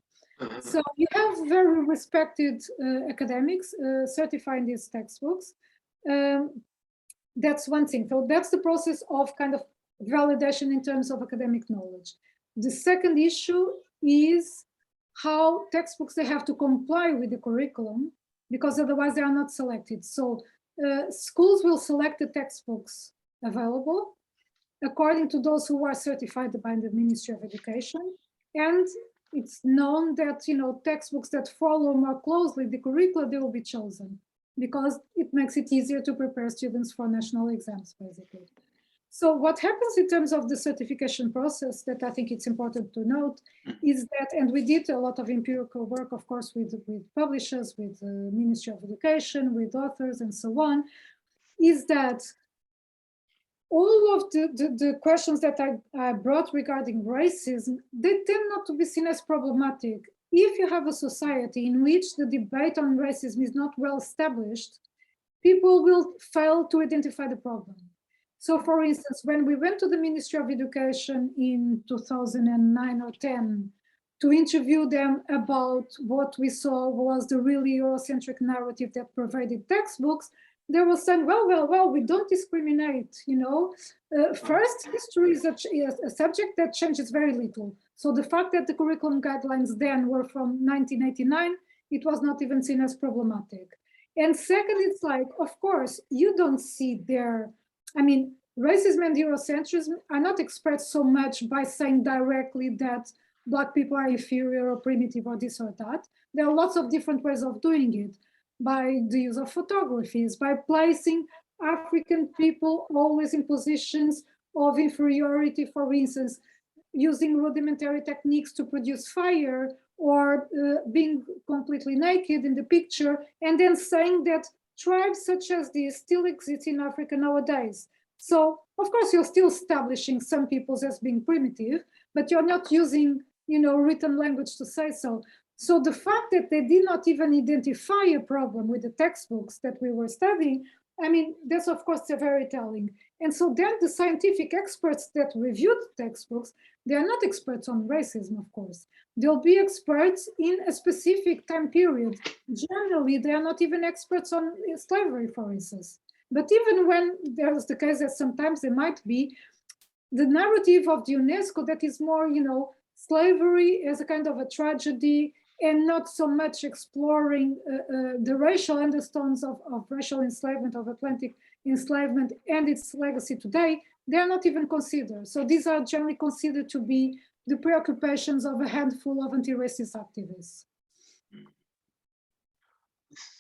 So you have very respected academics certifying these textbooks. That's one thing. So that's the process of kind of validation in terms of academic knowledge. The second issue is how textbooks, they have to comply with the curriculum, because otherwise they are not selected. So schools will select the textbooks available according to those who are certified by the Ministry of Education. And it's known that, you know, textbooks that follow more closely the curricula, they will be chosen, because it makes it easier to prepare students for national exams, basically. So what happens in terms of the certification process that I think it's important to note is that, and we did a lot of empirical work, of course, with publishers, with the Ministry of Education, with authors and so on, is that all of the questions that I brought regarding racism, they tend not to be seen as problematic. If you have a society in which the debate on racism is not well established, people will fail to identify the problem. So for instance, when we went to the Ministry of Education in 2009 or 10 to interview them about what we saw was the really Eurocentric narrative that pervaded textbooks, they were saying, well, we don't discriminate, you know. First, history is a subject that changes very little. So the fact that the curriculum guidelines then were from 1989, it was not even seen as problematic. And second, it's like, of course, you don't see there, I mean, racism and Eurocentrism are not expressed so much by saying directly that Black people are inferior or primitive or this or that. There are lots of different ways of doing it, by the use of photographies, by placing African people always in positions of inferiority, for instance, using rudimentary techniques to produce fire, or being completely naked in the picture, and then saying that tribes such as these still exist in Africa nowadays. So, of course, you're still establishing some peoples as being primitive, but you're not using, you know, written language to say so. So the fact that they did not even identify a problem with the textbooks that we were studying, I mean, that's of course very telling. And so then the scientific experts that reviewed textbooks, they are not experts on racism, of course. They'll be experts in a specific time period. Generally, they are not even experts on slavery, for instance. But even when there's the case that sometimes they might be, the narrative of the UNESCO that is more, you know, slavery as a kind of a tragedy, and not so much exploring the racial undertones of racial enslavement, of Atlantic enslavement and its legacy today, they are not even considered. So these are generally considered to be the preoccupations of a handful of anti-racist activists.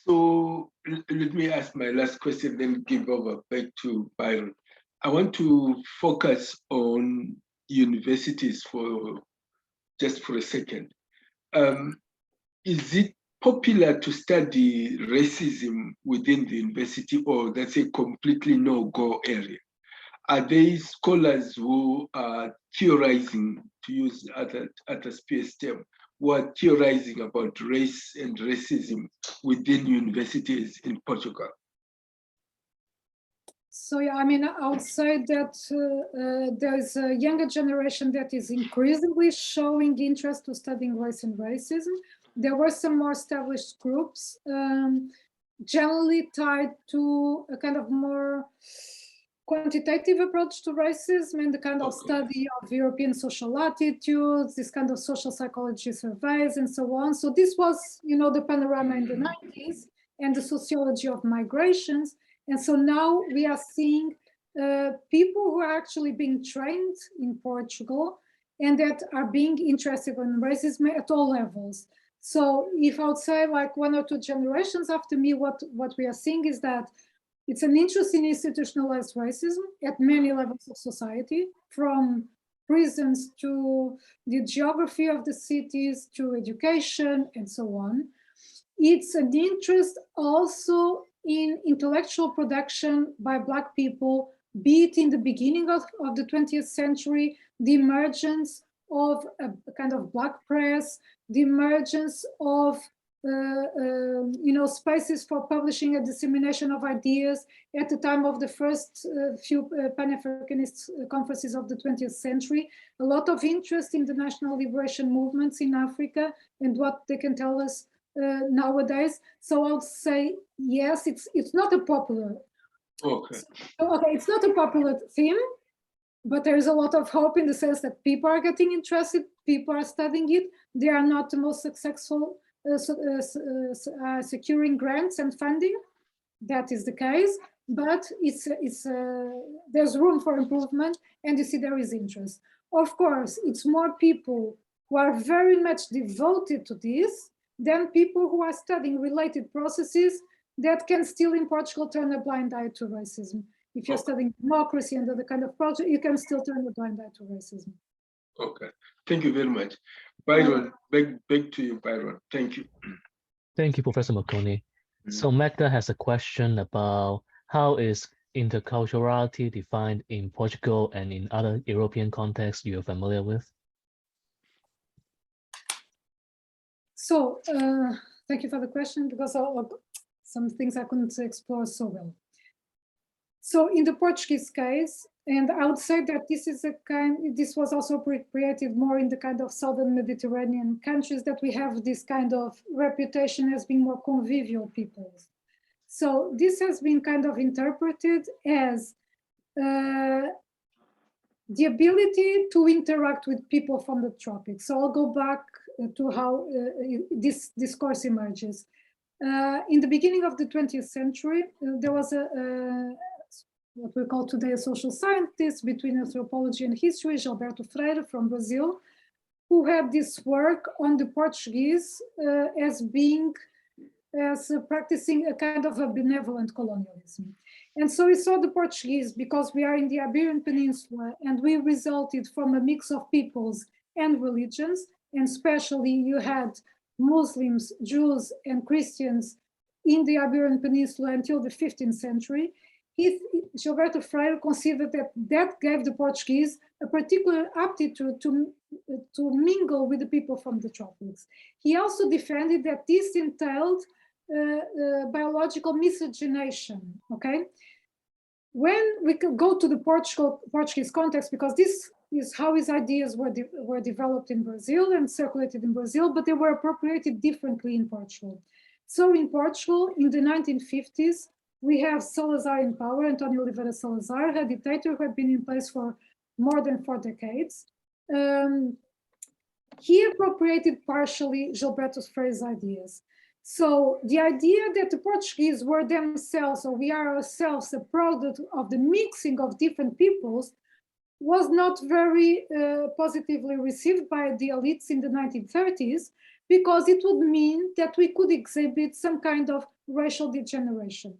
So let me ask my last question, then give over back to Byron. I want to focus on universities for just for a second. Is it popular to study racism within the university, or that's a completely no-go area? Are there scholars who are theorizing, to use other space term, who are theorizing about race and racism within universities in Portugal? So yeah, I mean, I would say that there's a younger generation that is increasingly showing interest to studying race and racism. There were some more established groups, generally tied to a kind of more quantitative approach to racism and the kind of study of European social attitudes, this kind of social psychology surveys and so on. So this was, you know, the panorama in the 90s and the sociology of migrations. And so now we are seeing people who are actually being trained in Portugal and that are being interested in racism at all levels. So if I would say like 1 or 2 generations after me, what we are seeing is that it's an interest in institutionalized racism at many levels of society, from prisons to the geography of the cities to education and so on. It's an interest also in intellectual production by Black people, be it in the beginning of the 20th century, the emergence of a kind of Black press, the emergence of you know, spaces for publishing and dissemination of ideas at the time of the first few Pan-Africanist conferences of the 20th century, a lot of interest in the national liberation movements in Africa and what they can tell us nowadays. So I'll say, yes, it's not a popular. Okay. Okay, it's not a popular theme, but there is a lot of hope in the sense that people are getting interested, people are studying it. They are not the most successful securing grants and funding. That is the case, but there's room for improvement, and you see there is interest. Of course, it's more people who are very much devoted to this than people who are studying related processes that can still in Portugal turn a blind eye to racism. if you're studying democracy and other kind of project, you can still turn a blind eye to racism. Okay, thank you very much. Byron, back to you, Byron. Thank you. Thank you, Professor Marconi. So Magda has a question about how is interculturality defined in Portugal and in other European contexts you're familiar with? So thank you for the question, because some things I couldn't explore so well. So in the Portuguese case, and I would say that this was also appropriated more in the kind of Southern Mediterranean countries, that we have this kind of reputation as being more convivial peoples. So this has been kind of interpreted as the ability to interact with people from the tropics. So I'll go back to how this discourse emerges. In the beginning of the 20th century, there was what we call today a social scientist between anthropology and history, Gilberto Freire from Brazil, who had this work on the Portuguese as practicing a kind of a benevolent colonialism. And so we saw the Portuguese, because we are in the Iberian Peninsula and we resulted from a mix of peoples and religions, and especially you had Muslims, Jews, and Christians in the Iberian Peninsula until the 15th century. Gilberto Freire considered that gave the Portuguese a particular aptitude to mingle with the people from the tropics. He also defended that this entailed biological miscegenation, okay? When we go to the Portuguese context, because this is how his ideas were developed in Brazil and circulated in Brazil, but they were appropriated differently in Portugal. So in Portugal, in the 1950s, we have Salazar in power, António Oliveira Salazar, a dictator who had been in place for more than 4 decades. He appropriated partially Gilberto Freire's ideas. So the idea that the Portuguese were themselves, or we are ourselves, a product of the mixing of different peoples, was not very positively received by the elites in the 1930s, because it would mean that we could exhibit some kind of racial degeneration.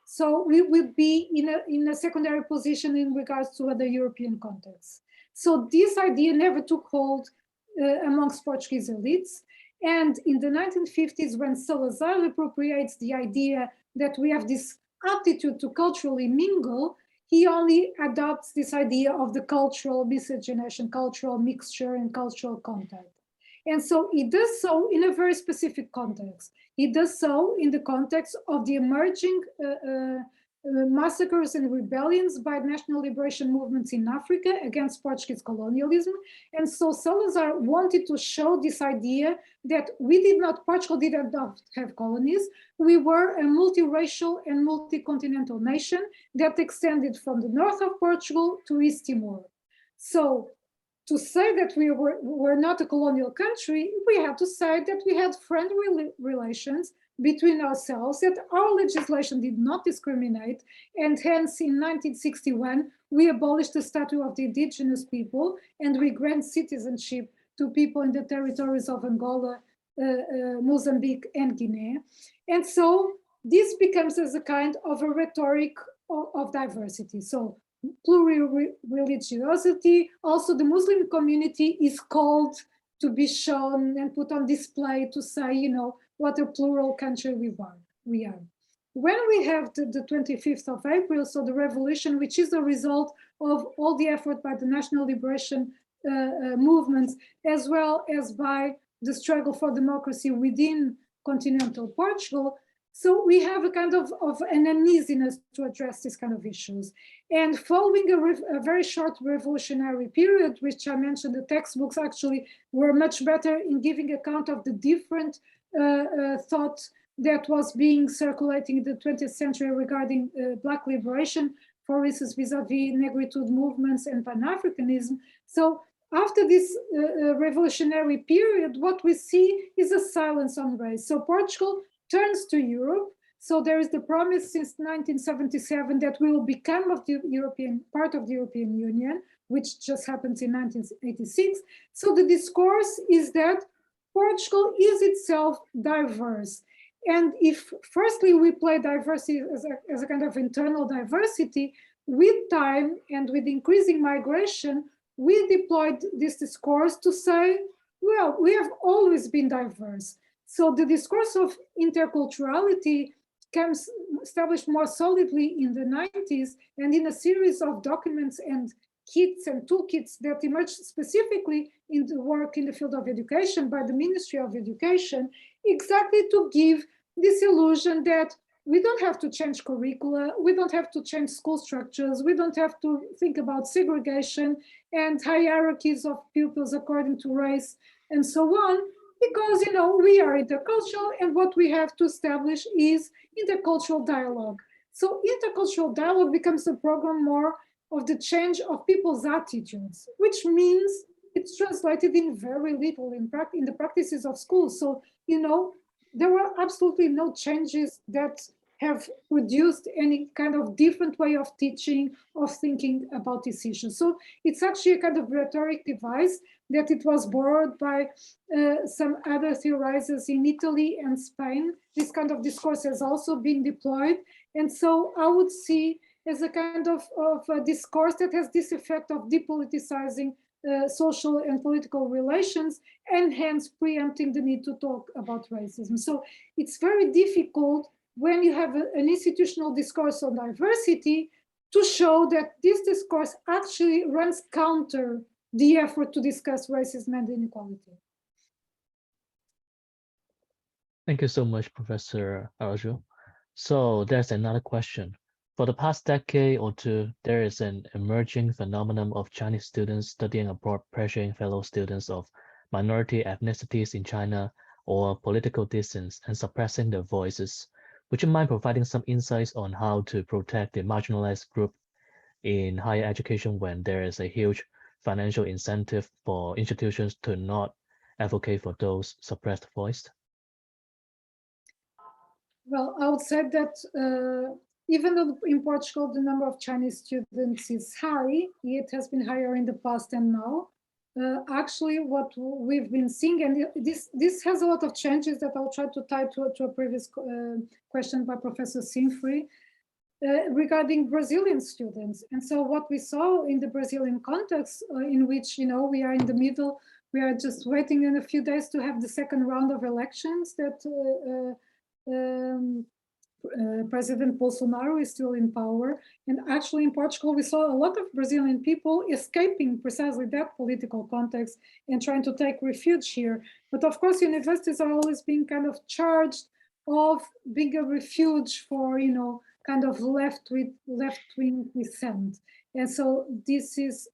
So we would be in a secondary position in regards to other European contexts. So this idea never took hold amongst Portuguese elites. And in the 1950s, when Salazar appropriates the idea that we have this aptitude to culturally mingle, he only adopts this idea of the cultural miscegenation, cultural mixture, and cultural contact. And so he does so in a very specific context. He does so in the context of the emerging massacres and rebellions by national liberation movements in Africa against Portuguese colonialism. And so Salazar wanted to show this idea that Portugal did not have colonies. We were a multiracial and multi-continental nation that extended from the north of Portugal to East Timor. So to say that we were not a colonial country, we have to say that we had friendly relations between ourselves, that our legislation did not discriminate, and hence in 1961, we abolished the status of the indigenous people and we grant citizenship to people in the territories of Angola, Mozambique, and Guinea. And so this becomes as a kind of a rhetoric of diversity. So pluri-religiosity, also the Muslim community is called to be shown and put on display to say, you know, what a plural country we are. When we have the 25th of April, so the revolution, which is the result of all the effort by the national liberation movements, as well as by the struggle for democracy within continental Portugal, so we have a kind of an uneasiness to address these kind of issues. And following a very short revolutionary period, which I mentioned, the textbooks actually were much better in giving account of the different thought that was being circulating in the 20th century regarding Black liberation, for instance, vis-a-vis negritude movements and Pan-Africanism. So after this revolutionary period, what we see is a silence on race. So Portugal turns to Europe. So there is the promise since 1977 that we will become part of the European Union, which just happens in 1986. So the discourse is that Portugal is itself diverse. And if firstly we play diversity as a kind of internal diversity, with time and with increasing migration, we deployed this discourse to say, well, we have always been diverse. So the discourse of interculturality comes established more solidly in the 90s, and in a series of documents and kits and toolkits that emerged specifically in the work in the field of education by the Ministry of Education, exactly to give this illusion that we don't have to change curricula, we don't have to change school structures, we don't have to think about segregation and hierarchies of pupils according to race and so on, because we are intercultural, and what we have to establish is intercultural dialogue. So intercultural dialogue becomes a program more of the change of people's attitudes, which means it's translated in very little in the practices of schools. So, there were absolutely no changes that have produced any kind of different way of teaching, of thinking about this issue. So it's actually a kind of rhetoric device that it was borrowed by some other theorizers in Italy and Spain. This kind of discourse has also been deployed. And so I would see as a kind of a discourse that has this effect of depoliticizing social and political relations, and hence preempting the need to talk about racism. So it's very difficult when you have an institutional discourse on diversity to show that this discourse actually runs counter the effort to discuss racism and inequality. Thank you so much, Professor Araujo. So there's another question. For the past decade or two, there is an emerging phenomenon of Chinese students studying abroad pressuring fellow students of minority ethnicities in China or political dissent and suppressing their voices. Would you mind providing some insights on how to protect the marginalized group in higher education when there is a huge financial incentive for institutions to not advocate for those suppressed voices? Well, I would say that even though in Portugal the number of Chinese students is high, it has been higher in the past and now. Actually, what we've been seeing, and this has a lot of changes that I'll try to tie to a previous question by Professor Sinfrey regarding Brazilian students. And so what we saw in the Brazilian context, in which we are in the middle, we are just waiting in a few days to have the second round of elections that President Bolsonaro is still in power. And actually in Portugal, we saw a lot of Brazilian people escaping precisely that political context and trying to take refuge here. But of course, universities are always being kind of charged of being a refuge for, kind of left-wing dissent. And so this is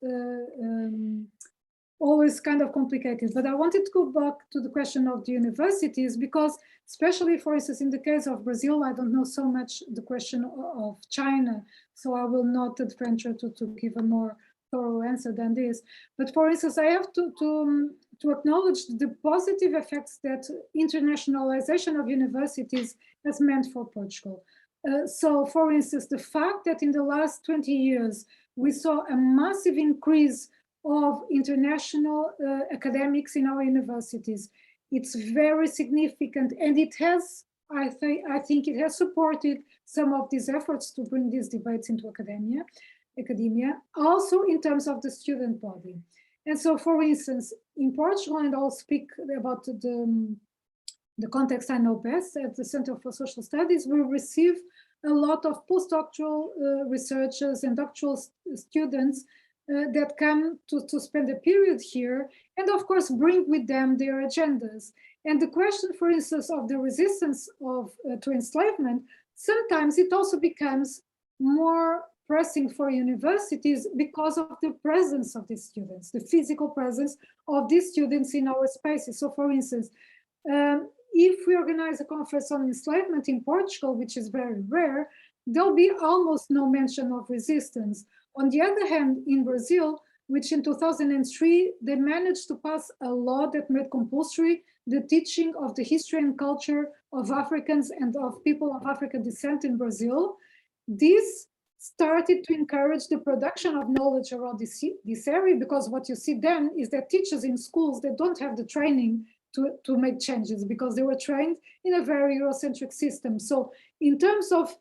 always kind of complicated. But I wanted to go back to the question of the universities, because especially, for instance, in the case of Brazil, I don't know so much the question of China, so I will not venture to give a more thorough answer than this. But for instance, I have to acknowledge the positive effects that internationalization of universities has meant for Portugal. So, for instance, the fact that in the last 20 years, we saw a massive increase of international academics in our universities. It's very significant, and it has, I think it has supported some of these efforts to bring these debates into academia, also in terms of the student body. And so, for instance, in Portugal, and I'll speak about the context I know best, at the Center for Social Studies, we receive a lot of postdoctoral researchers and doctoral students that come to spend a period here, and of course bring with them their agendas. And the question, for instance, of the resistance to enslavement, sometimes it also becomes more pressing for universities because of the presence of these students, the physical presence of these students in our spaces. So for instance, if we organize a conference on enslavement in Portugal, which is very rare, there'll be almost no mention of resistance. On the other hand, in Brazil, which in 2003, they managed to pass a law that made compulsory the teaching of the history and culture of Africans and of people of African descent in Brazil. This started to encourage the production of knowledge around this area, because what you see then is that teachers in schools that don't have the training to make changes because they were trained in a very Eurocentric system. So in terms of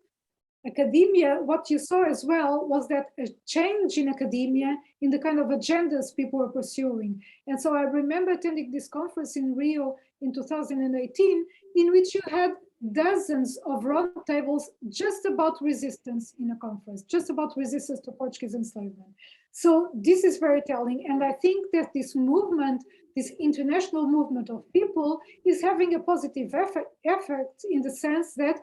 academia, what you saw as well was that a change in academia in the kind of agendas people were pursuing. And so I remember attending this conference in Rio in 2018, in which you had dozens of roundtables just about resistance in a conference, just about resistance to Portuguese enslavement. So this is very telling. And I think that this movement, this international movement of people is having a positive effect in the sense that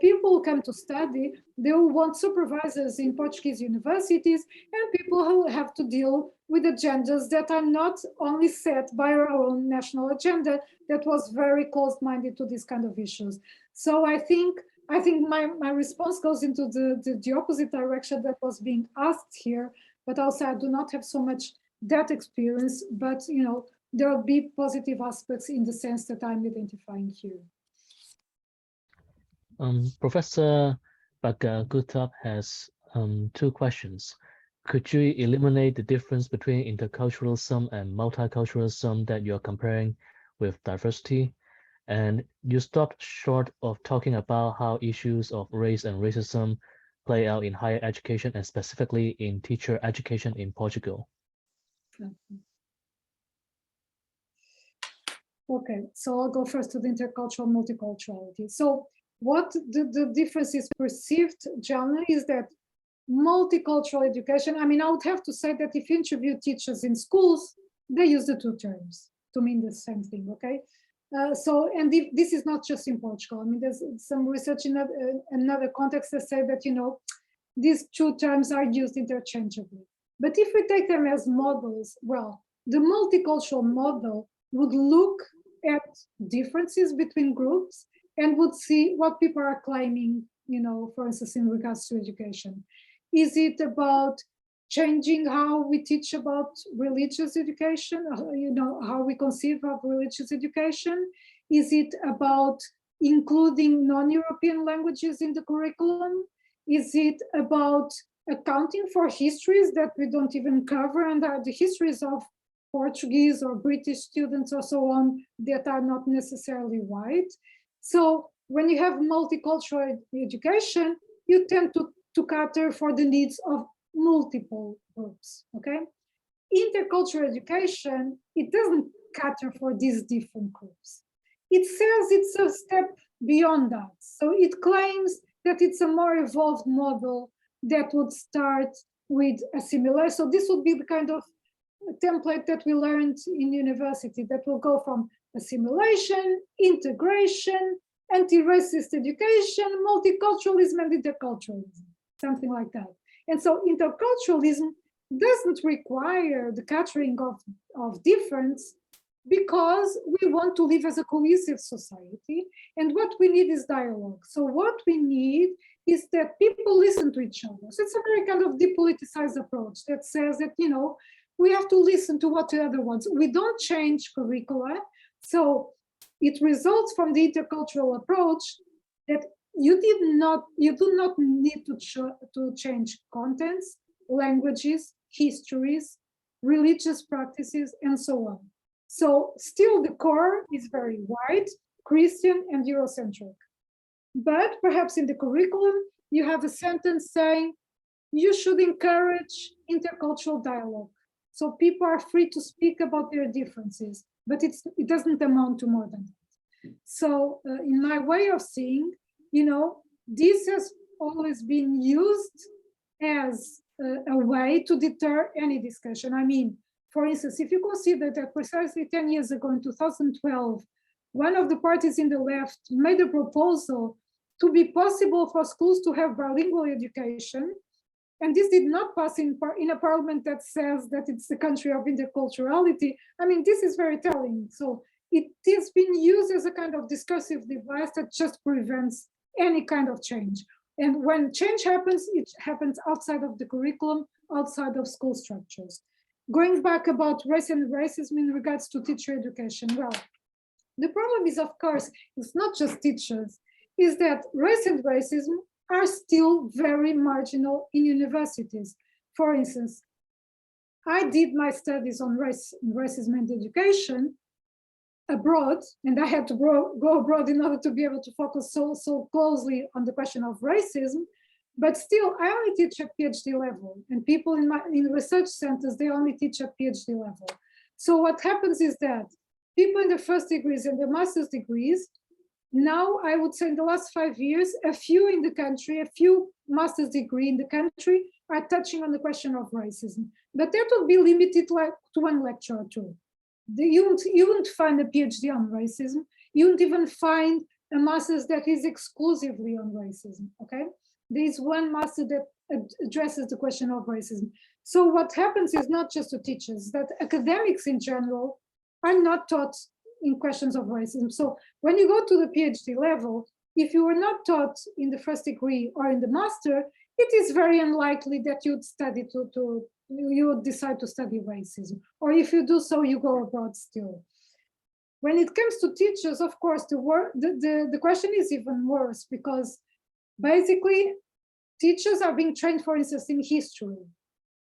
people come to study, they will want supervisors in Portuguese universities and people who have to deal with agendas that are not only set by our own national agenda that was very closed-minded to these kind of issues. So I think my response goes into the opposite direction that was being asked here, but also I do not have so much that experience, but there will be positive aspects in the sense that I'm identifying here. Professor Bagagutab has two questions. Could you eliminate the difference between interculturalism and multiculturalism that you're comparing with diversity? And you stopped short of talking about how issues of race and racism play out in higher education and specifically in teacher education in Portugal. Okay, so I'll go first to the intercultural multiculturality. So what the difference is perceived generally is that multicultural education, I would have to say that if you interview teachers in schools, they use the two terms to mean the same thing, okay? This is not just in Portugal. There's some research in another context that say that, these two terms are used interchangeably. But if we take them as models, well, the multicultural model would look at differences between groups and would see what people are claiming, for instance, in regards to education. Is it about changing how we teach about religious education, how we conceive of religious education? Is it about including non-European languages in the curriculum? Is it about accounting for histories that we don't even cover and are the histories of Portuguese or British students or so on that are not necessarily white? So when you have multicultural education, you tend to cater for the needs of multiple groups, okay? Intercultural education, it doesn't cater for these different groups. It says it's a step beyond that. So it claims that it's a more evolved model that would start with assimilation. So this would be the kind of template that we learned in university that will go from assimilation, integration, anti-racist education, multiculturalism, and interculturalism, something like that. And so interculturalism doesn't require the catering of difference because we want to live as a cohesive society. And what we need is dialogue. So what we need is that people listen to each other. So it's a very kind of depoliticized approach that says that, we have to listen to what the other wants. We don't change curricula. So it results from the intercultural approach that you do not need to change contents, languages, histories, religious practices, and so on. So still the core is very white, Christian, and Eurocentric. But perhaps in the curriculum, you have a sentence saying, you should encourage intercultural dialogue. So people are free to speak about their differences, but it doesn't amount to more than that. So in my way of seeing, this has always been used as a way to deter any discussion. For instance, if you consider that precisely 10 years ago in 2012, one of the parties in the left made a proposal to be possible for schools to have bilingual education, and this did not pass in a parliament that says that it's the country of interculturality. This is very telling. So it is being used as a kind of discursive device that just prevents any kind of change. And when change happens, it happens outside of the curriculum, outside of school structures. Going back about race and racism in regards to teacher education, well, the problem is, of course, it's not just teachers, is that race and racism are still very marginal in universities. For instance, I did my studies on racism and education, abroad, and I had to go abroad in order to be able to focus so closely on the question of racism. But still, I only teach at PhD level, and people in research centers, they only teach at PhD level. So what happens is that people in the first degrees and the master's degrees, now I would say in the last 5 years, a few in the country, a few master's degree in the country are touching on the question of racism. But that would be limited to one lecture or two. You wouldn't find a PhD on racism. You wouldn't even find a master's that is exclusively on racism, okay? There is one master that addresses the question of racism. So what happens is not just to teachers, that academics in general are not taught in questions of racism. So when you go to the PhD level, if you were not taught in the first degree or in the master, it is very unlikely that you'd study you would decide to study racism. Or if you do so, you go abroad still. When it comes to teachers, of course, the question is even worse, because basically teachers are being trained, for instance, in history.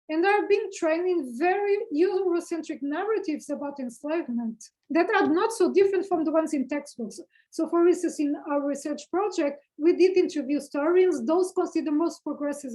And they're being trained in very Eurocentric narratives about enslavement that are not so different from the ones in textbooks. So for instance, in our research project, we did interview historians, those considered most progressive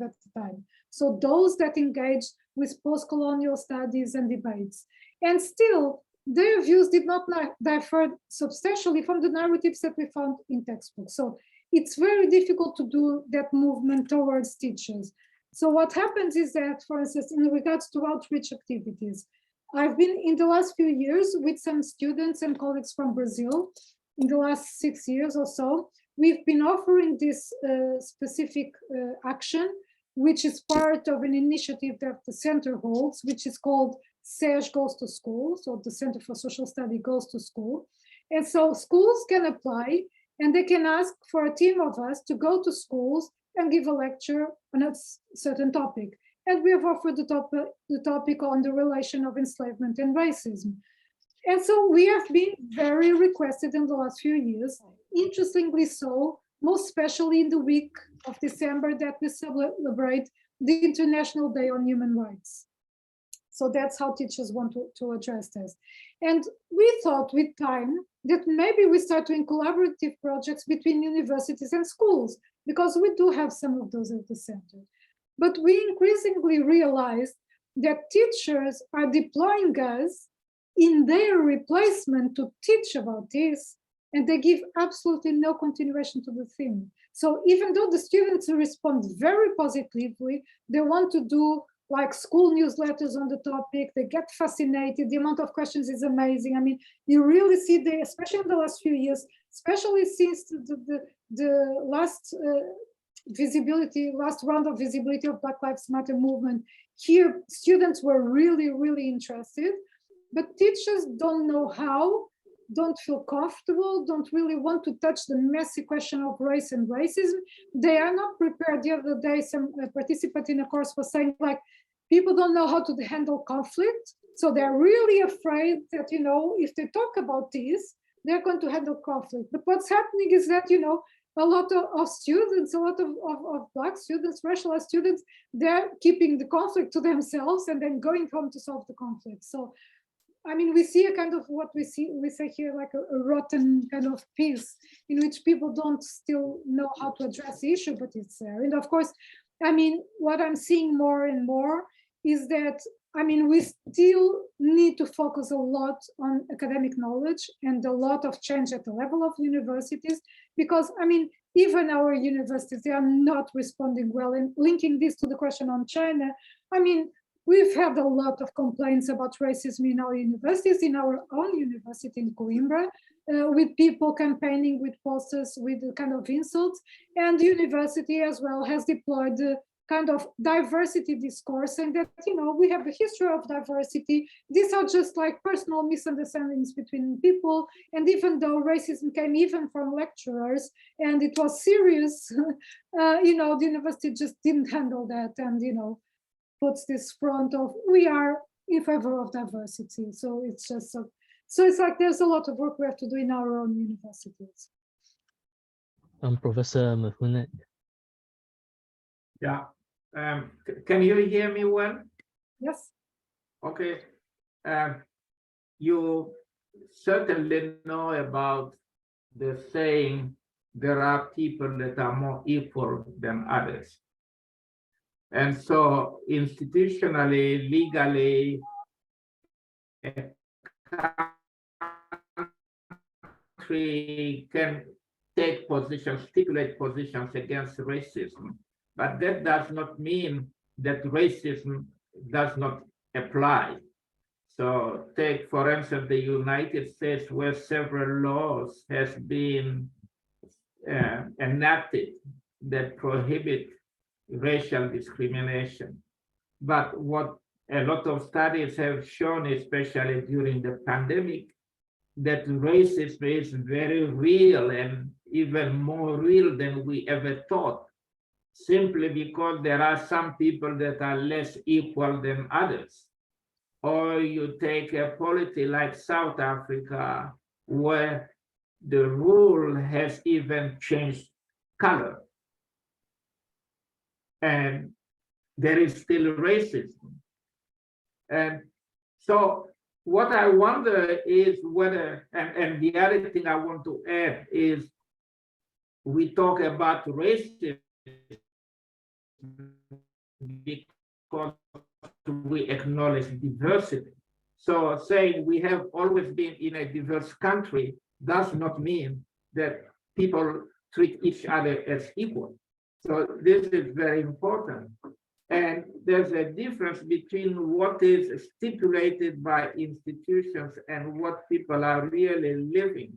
at the time. So those that engaged with post-colonial studies and debates. And still, their views did not differ substantially from the narratives that we found in textbooks. So it's very difficult to do that movement towards teachers. So what happens is that, for instance, in regards to outreach activities, I've been in the last few years with some students and colleagues from Brazil. In the last 6 years or so, we've been offering this specific action, which is part of an initiative that the center holds, which is called SES Goes to School. So the Center for Social Study goes to school. And so schools can apply and they can ask for a team of us to go to schools and give a lecture on a certain topic. And we have offered the topic on the relation of enslavement and racism. And so we have been very requested in the last few years, interestingly so, most especially in the week of December that we celebrate the International Day on Human Rights. So that's how teachers want to address this. And we thought with time that maybe we start doing collaborative projects between universities and schools, because we do have some of those at the center. But we increasingly realized that teachers are deploying us in their replacement to teach about this, and they give absolutely no continuation to the theme. So even though the students respond very positively, they want to do like school newsletters on the topic, they get fascinated, the amount of questions is amazing. I mean, you really see especially in the last few years, especially since the last round of visibility of Black Lives Matter movement, here students were really, really interested, but teachers don't know how, don't feel comfortable, don't really want to touch the messy question of race and racism. They are not prepared. The other day, some participant in a course was saying, like, people don't know how to handle conflict. So they're really afraid that, you know, if they talk about this, they're going to handle conflict. But what's happening is that, you know, a lot of students, a lot of Black students, racialized students, they're keeping the conflict to themselves and then going home to solve the conflict. So I mean, we see a kind of what we say here, like a rotten kind of piece in which people don't still know how to address the issue, but it's there. And of course, I mean, what I'm seeing more and more is that, I mean, we still need to focus a lot on academic knowledge and a lot of change at the level of universities, because, I mean, even our universities, they are not responding well. And linking this to the question on China, I mean, we've had a lot of complaints about racism in our universities, in our own university in Coimbra, with people campaigning with posters with kind of insults. And the university as well has deployed the kind of diversity discourse, and that, you know, we have a history of diversity. These are just like personal misunderstandings between people. And even though racism came even from lecturers and it was serious, you know, the university just didn't handle that and, you know, puts this front of we are in favor of diversity. So it's just so it's like there's a lot of work we have to do in our own universities. Professor Mafune. Yeah. Can you hear me well? Yes. Okay. You certainly know about the saying, there are people that are more equal than others. And so institutionally, legally, a country can take positions, stipulate positions against racism, but that does not mean that racism does not apply. So take, for instance, the United States, where several laws has been enacted that prohibit racial discrimination. But what a lot of studies have shown, especially during the pandemic, that racism is very real and even more real than we ever thought, simply because there are some people that are less equal than others. Or you take a polity like South Africa, where the rule has even changed color. And there is still racism. And so what I wonder is whether, and the other thing I want to add is, we talk about racism because we acknowledge diversity. So saying we have always been in a diverse country does not mean that people treat each other as equal. So this is very important. And there's a difference between what is stipulated by institutions and what people are really living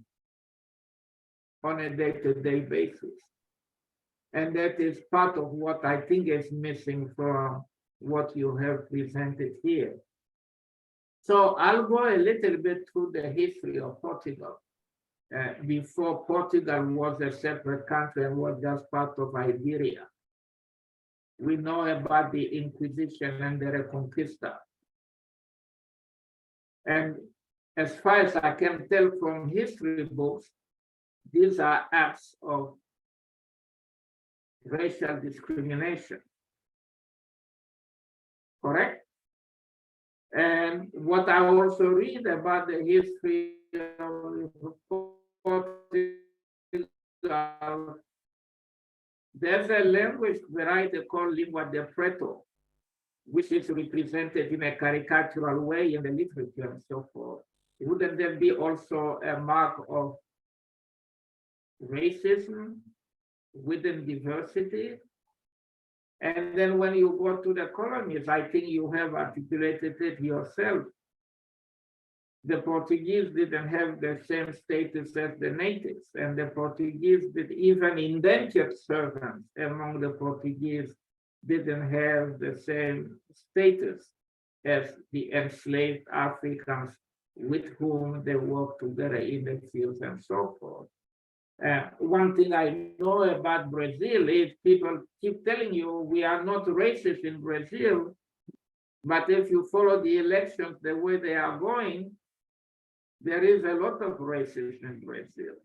on a day-to-day basis. And that is part of what I think is missing from what you have presented here. So I'll go a little bit through the history of Portugal. Before Portugal was a separate country and was just part of Iberia. We know about the Inquisition and the Reconquista. And as far as I can tell from history books, these are acts of racial discrimination. Correct? And what I also read about the history of Portugal, there's a language variety called lingua de preto, which is represented in a caricatural way in the literature and so forth. Wouldn't there be also a mark of racism within diversity? And then when you go to the colonies, I think you have articulated it yourself. The Portuguese didn't have the same status as the natives, and the Portuguese did, even indentured servants among the Portuguese didn't have the same status as the enslaved Africans with whom they worked together in the fields and so forth. One thing I know about Brazil is people keep telling you we are not racist in Brazil, but if you follow the elections the way they are going, there is a lot of racism in Brazil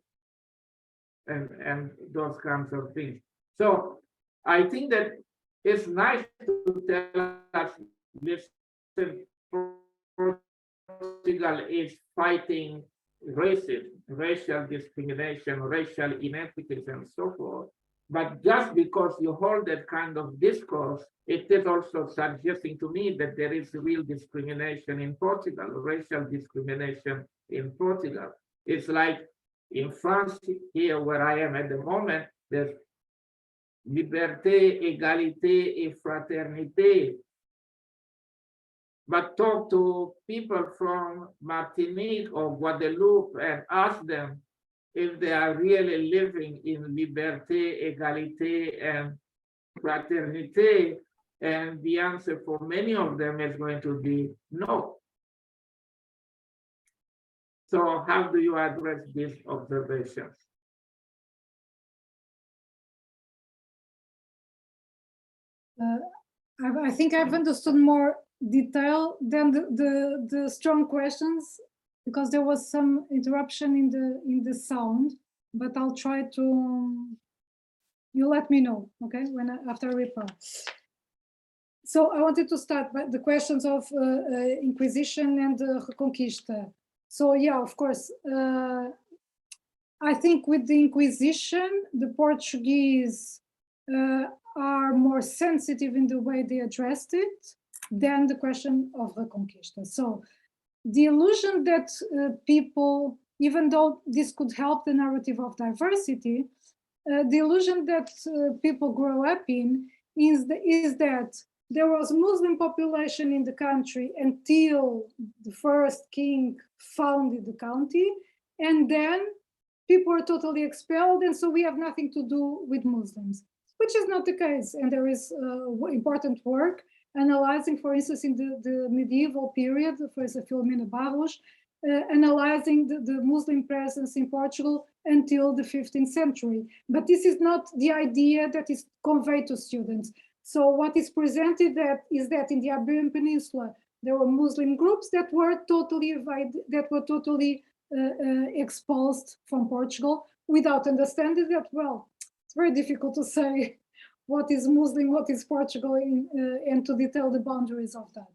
and those kinds of things. So I think that it's nice to tell us, listen, Portugal is fighting racism, racial discrimination, racial inequities, and so forth. But just because you hold that kind of discourse, it is also suggesting to me that there is real discrimination in Portugal, racial discrimination in Portugal. It's like in France, here where I am at the moment, there's liberté, égalité, et fraternité. But talk to people from Martinique or Guadeloupe and ask them if they are really living in liberté, égalité, and fraternité, and the answer for many of them is going to be no. So how do you address these observations? I think I've understood more detail than the strong questions, because there was some interruption in the sound, but I'll try to, you let me know, okay, when after I reply. So I wanted to start by the questions of Inquisition and Reconquista. So yeah, of course, I think with the Inquisition, the Portuguese are more sensitive in the way they addressed it than the question of Reconquista. So the illusion that people, even though this could help the narrative of diversity, the illusion that people grow up in is that there was Muslim population in the country until the first king founded the county, and then people are totally expelled, and so we have nothing to do with Muslims, which is not the case. And there is important work analyzing, for instance, in the medieval period, for instance, Filomena Barros, analyzing the Muslim presence in Portugal until the 15th century. But this is not the idea that is conveyed to students. So what is presented is that in the Iberian Peninsula, there were Muslim groups that were totally expulsed from Portugal without understanding that, well, it's very difficult to say what is Muslim, what is Portugal, and to detail the boundaries of that.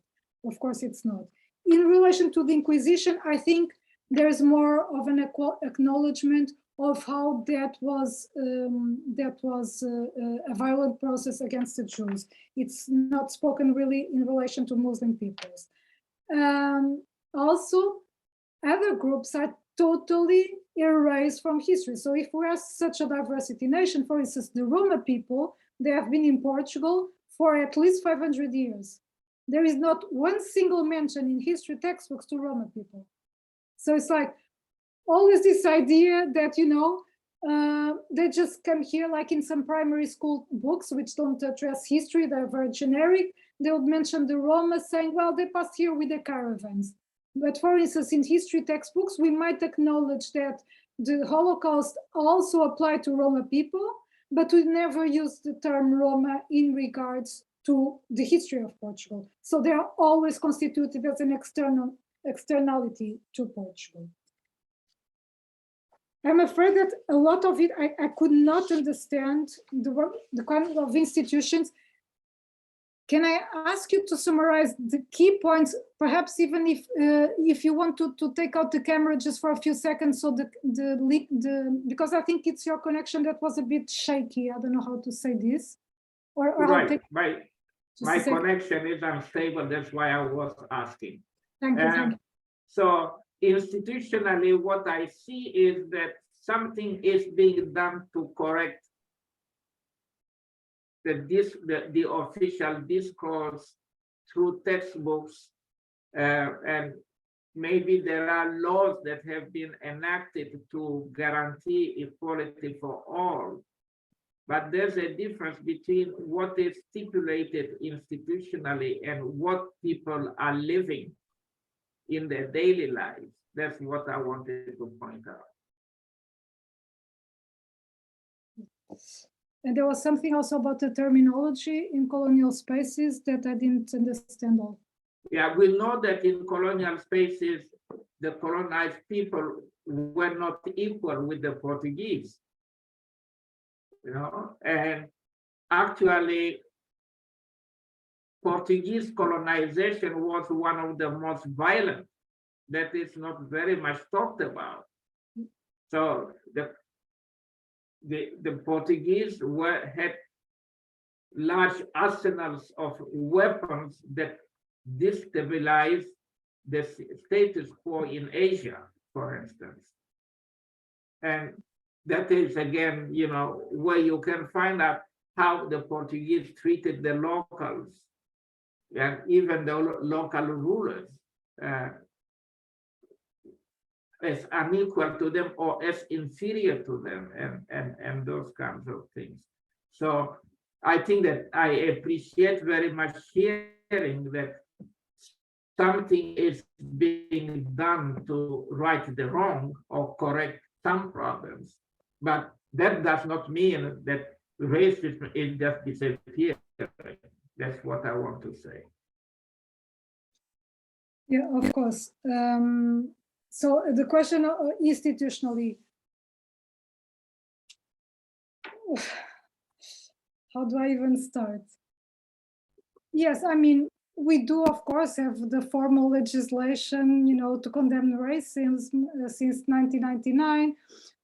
Of course, it's not. In relation to the Inquisition, I think there's more of an acknowledgement of how that was a violent process against the Jews. It's not spoken really in relation to Muslim peoples. Also, other groups are totally erased from history. So if we are such a diversity nation, for instance, the Roma people, they have been in Portugal for at least 500 years. There is not one single mention in history textbooks to Roma people. So it's like always this idea that, you know, they just come here like in some primary school books, which don't address history, they're very generic. They would mention the Roma saying, well, they passed here with the caravans. But for instance, in history textbooks, we might acknowledge that the Holocaust also applied to Roma people, but we never use the term Roma in regards to the history of Portugal. So they are always constituted as an externality to Portugal. I'm afraid that a lot of it, I could not understand the kind of institutions. Can I ask you to summarize the key points, perhaps even if you want to take out the camera just for a few seconds, so because I think it's your connection that was a bit shaky. I don't know how to say this. Or right, my connection is unstable. That's why I was asking. Thank you. So institutionally, what I see is that something is being done to correct the official discourse through textbooks, and maybe there are laws that have been enacted to guarantee equality for all. But there's a difference between what is stipulated institutionally and what people are living in their daily lives. That's what I wanted to point out. And there was something also about the terminology in colonial spaces that I didn't understand all. Yeah, we know that in colonial spaces, the colonized people were not equal with the Portuguese. You know, and actually, Portuguese colonization was one of the most violent. That is not very much talked about. So the Portuguese had large arsenals of weapons that destabilized the status quo in Asia, for instance. And that is, again, you know, where you can find out how the Portuguese treated the locals and even the local rulers as unequal to them or as inferior to them, and those kinds of things. So I think that I appreciate very much hearing that something is being done to right the wrong or correct some problems. But that does not mean that racism is just disappearing. That's what I want to say. Yeah, of course. So the question institutionally, how do I even start? Yes, I mean, we do, of course, have the formal legislation, to condemn racism since 1999.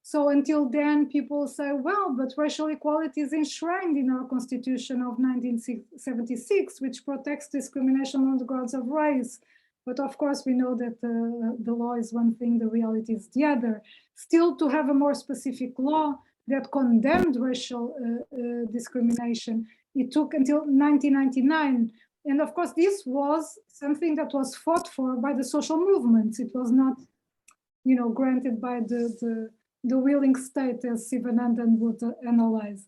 So until then, people say, well, but racial equality is enshrined in our Constitution of 1976, which protects discrimination on the grounds of race. But of course, we know that the law is one thing, the reality is the other. Still, to have a more specific law that condemned racial discrimination, it took until 1999. And of course, this was something that was fought for by the social movements. It was not, granted by the willing state, as Sivanandan would analyze.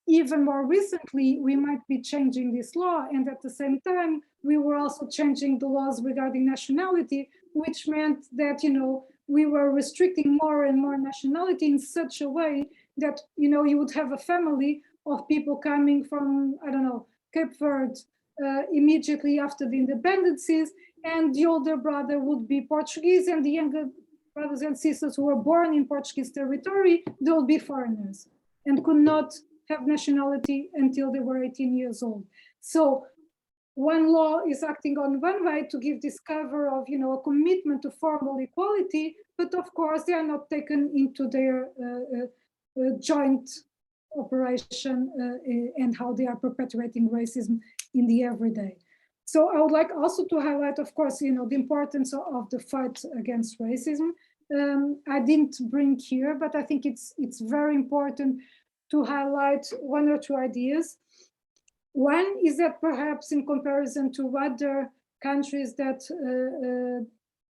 Even more recently, we might be changing this law, and at the same time, we were also changing the laws regarding nationality, which meant that, we were restricting more and more nationality in such a way that, you would have a family of people coming from, I don't know, Cape Verde immediately after the independencies, and the older brother would be Portuguese, and the younger brothers and sisters who were born in Portuguese territory, they would be foreigners and could not have nationality until they were 18 years old. So one law is acting on one way to give this cover of, a commitment to formal equality, but of course they are not taken into their joint operation and how they are perpetuating racism in the everyday. So I would like also to highlight, of course, the importance of the fight against racism. I didn't bring here, but I think it's very important to highlight one or two ideas. One is that perhaps in comparison to other countries that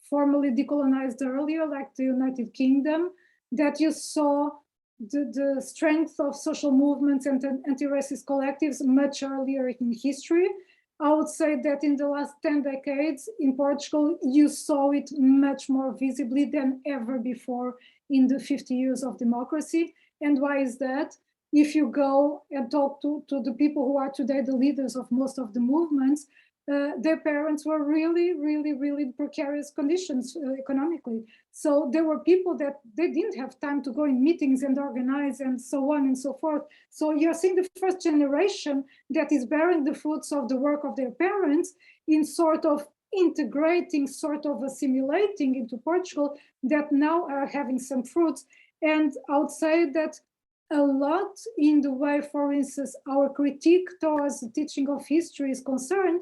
formally decolonized earlier, like the United Kingdom, that you saw the strength of social movements and anti-racist collectives much earlier in history. I would say that in the last 10 decades in Portugal, you saw it much more visibly than ever before in the 50 years of democracy. And why is that? If you go and talk to the people who are today the leaders of most of the movements, their parents were really, really, really in precarious conditions economically. So there were people that they didn't have time to go in meetings and organize and so on and so forth. So you're seeing the first generation that is bearing the fruits of the work of their parents in sort of integrating, sort of assimilating into Portugal, that now are having some fruits. And I would say that a lot in the way, for instance, our critique towards the teaching of history is concerned,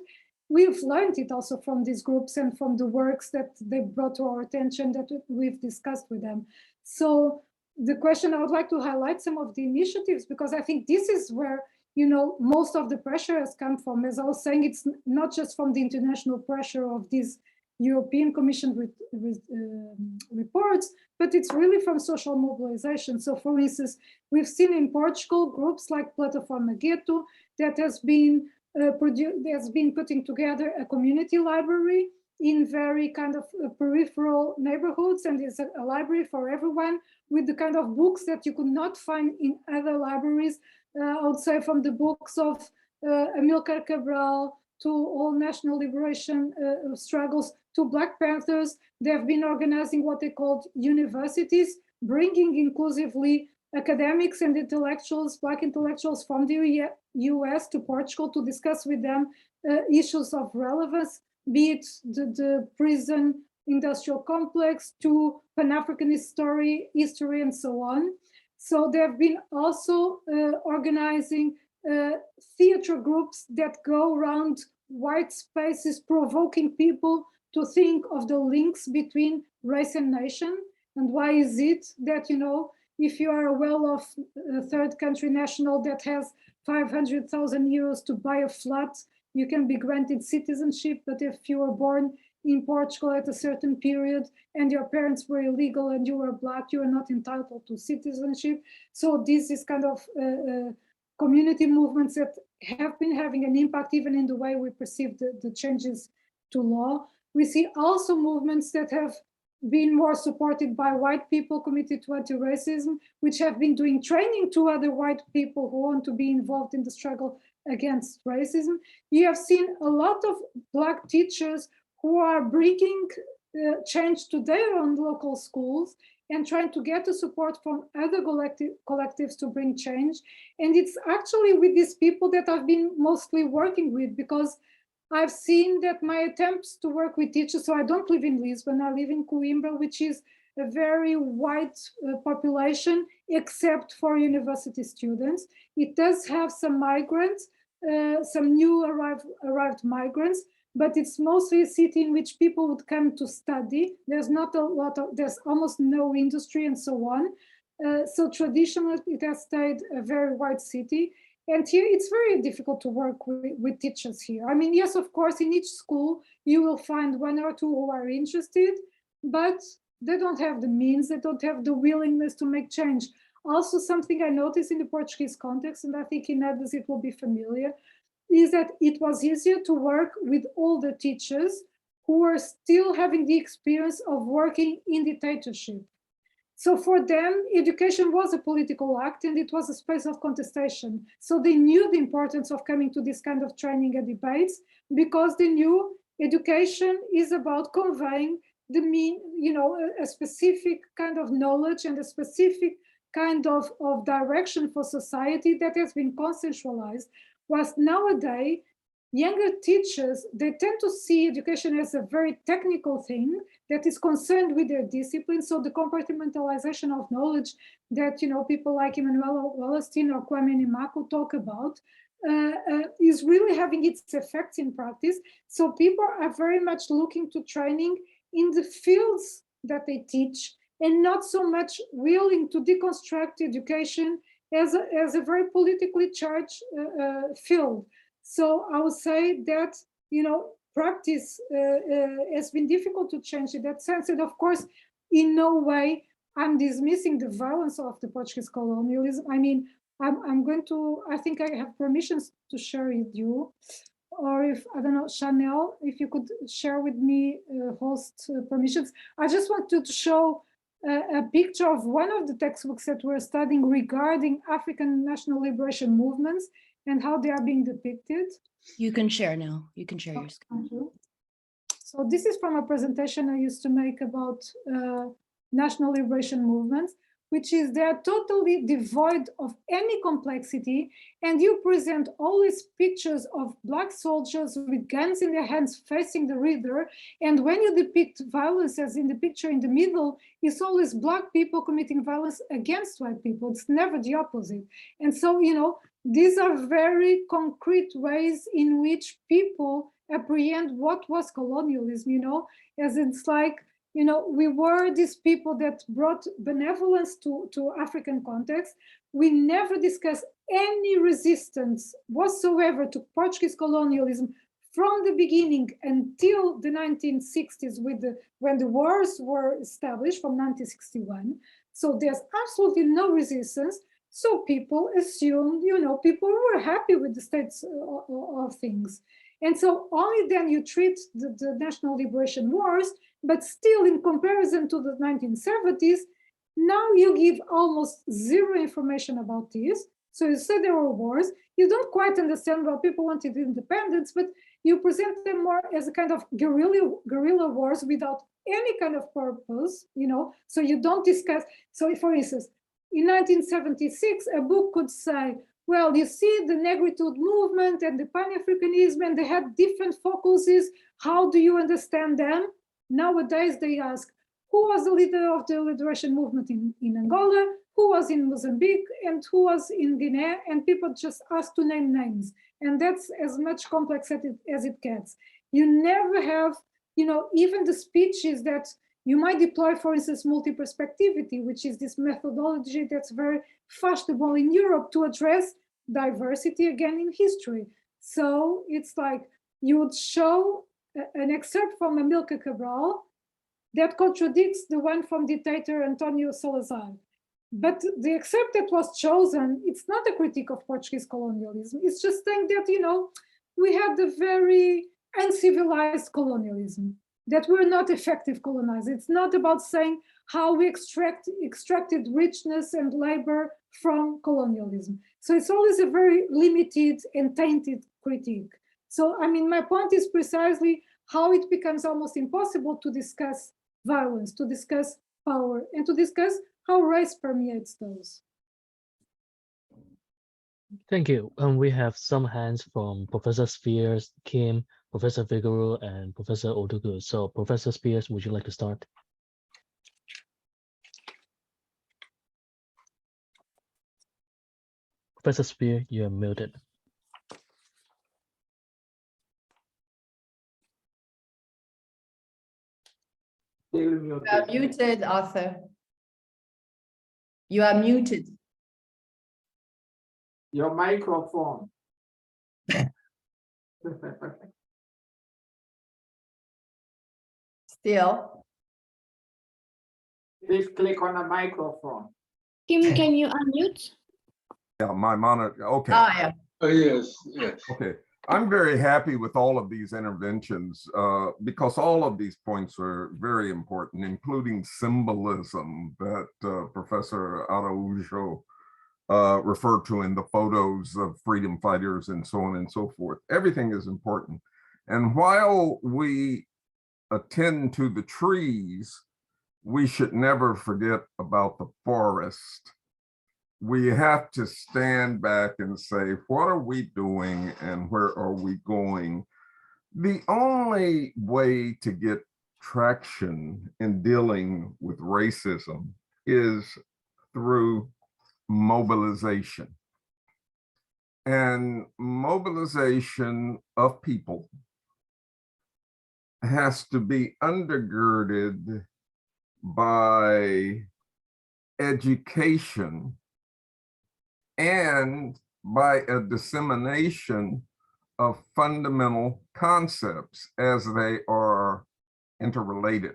we've learned it also from these groups and from the works that they brought to our attention that we've discussed with them. So the question, I would like to highlight some of the initiatives, because I think this is where, most of the pressure has come from. As I was saying, it's not just from the international pressure of these European Commission reports, but it's really from social mobilization. So for instance, we've seen in Portugal groups like Plataforma Gueto that has been putting together a community library in very kind of peripheral neighborhoods, and it's a library for everyone with the kind of books that you could not find in other libraries. I would say from the books of Amilcar Cabral to all national liberation struggles to Black Panthers. They've been organizing what they called universities, bringing inclusively academics and intellectuals, Black intellectuals from the US to Portugal to discuss with them issues of relevance, be it the prison industrial complex to Pan-Africanist history and so on. So they've been also organizing theater groups that go around white spaces, provoking people to think of the links between race and nation. And why is it that, if you are a well-off third country national that has 500,000 euros to buy a flat, you can be granted citizenship, but if you were born in Portugal at a certain period and your parents were illegal and you were Black, you are not entitled to citizenship. So this is kind of community movements that have been having an impact even in the way we perceive the changes to law. We see also movements that have been more supported by white people committed to anti-racism, which have been doing training to other white people who want to be involved in the struggle against racism. You have seen a lot of Black teachers who are bringing change to their own local schools and trying to get the support from other collectives to bring change. And it's actually with these people that I've been mostly working with, because I've seen that my attempts to work with teachers, so I don't live in Lisbon, I live in Coimbra, which is a very white population, except for university students. It does have some migrants, some new arrived migrants, but it's mostly a city in which people would come to study. There's not a lot of, there's almost no industry and so on. So traditionally, it has stayed a very white city. And here it's very difficult to work with teachers here. I mean, yes, of course, in each school, you will find one or two who are interested, but they don't have the means, they don't have the willingness to make change. Also, something I noticed in the Portuguese context, and I think in others it will be familiar, is that it was easier to work with older teachers who were still having the experience of working in dictatorship. So for them, education was a political act and it was a space of contestation. So they knew the importance of coming to this kind of training and debates because they knew education is about conveying a specific kind of knowledge and a specific kind of direction for society that has been consensualized. Whilst nowadays, younger teachers, they tend to see education as a very technical thing that is concerned with their discipline. So the compartmentalization of knowledge that people like Emmanuel Wallerstein or Kwame Nkrumah talk about is really having its effects in practice. So people are very much looking to training in the fields that they teach and not so much willing to deconstruct education as a very politically charged field. So I would say that, practice has been difficult to change in that sense. And of course, in no way I'm dismissing the violence of the Portuguese colonialism. I mean, I think I have permissions to share with you. Or if, I don't know, Chanel, if you could share with me host permissions. I just want to show a picture of one of the textbooks that we're studying regarding African national liberation movements and how they are being depicted. You can share now. You can share your screen. So this is from a presentation I used to make about national liberation movements, which is they're totally devoid of any complexity. And you present always pictures of Black soldiers with guns in their hands facing the reader. And when you depict violence, as in the picture in the middle, it's always Black people committing violence against white people. It's never the opposite. And so, these are very concrete ways in which people apprehend what was colonialism, as it's like, we were these people that brought benevolence to African context. We never discussed any resistance whatsoever to Portuguese colonialism from the beginning until the 1960s when the wars were established from 1961. So there's absolutely no resistance. So people assumed, people were happy with the states of things. And so only then you treat the national liberation wars, but still in comparison to the 1970s, now you give almost zero information about this. So you say there were wars, you don't quite understand why people wanted independence, but you present them more as a kind of guerrilla wars without any kind of purpose, so you don't discuss. So for instance, in 1976, a book could say, well, you see the Negritude movement and the Pan-Africanism, and they had different focuses. How do you understand them? Nowadays, they ask, who was the leader of the liberation movement in Angola? Who was in Mozambique? And who was in Guinea? And people just ask to name names. And that's as much complex as it gets. You never have, even the speeches that you might deploy, for instance, multi-perspectivity, which is this methodology that's very fashionable in Europe to address diversity again in history. So it's like you would show an excerpt from Amilcar Cabral that contradicts the one from dictator Antonio Salazar. But the excerpt that was chosen, it's not a critique of Portuguese colonialism. It's just saying that, we had the very uncivilized colonialism, that we're not effective colonizers. It's not about saying how we extracted richness and labor from colonialism. So it's always a very limited and tainted critique. So, my point is precisely how it becomes almost impossible to discuss violence, to discuss power, and to discuss how race permeates those. Thank you. We have some hands from Professor Spears, Kim, Professor Figueroa and Professor Odugu. So Professor Spears, would you like to start? Professor Spear, you are muted. Still You are muted. muted, Arthur. You are muted. Your microphone. Still. Please click on the microphone. Kim, can you unmute? Yeah, my monitor. Okay. Ah, yeah. Oh, yes, yes. Okay. I'm very happy with all of these interventions because all of these points are very important, including symbolism that Professor Araujo referred to in the photos of freedom fighters and so on and so forth. Everything is important. And while we attend to the trees, we should never forget about the forest. We have to stand back and say, what are we doing and where are we going? The only way to get traction in dealing with racism is through mobilization. And mobilization of people has to be undergirded by education and by a dissemination of fundamental concepts as they are interrelated.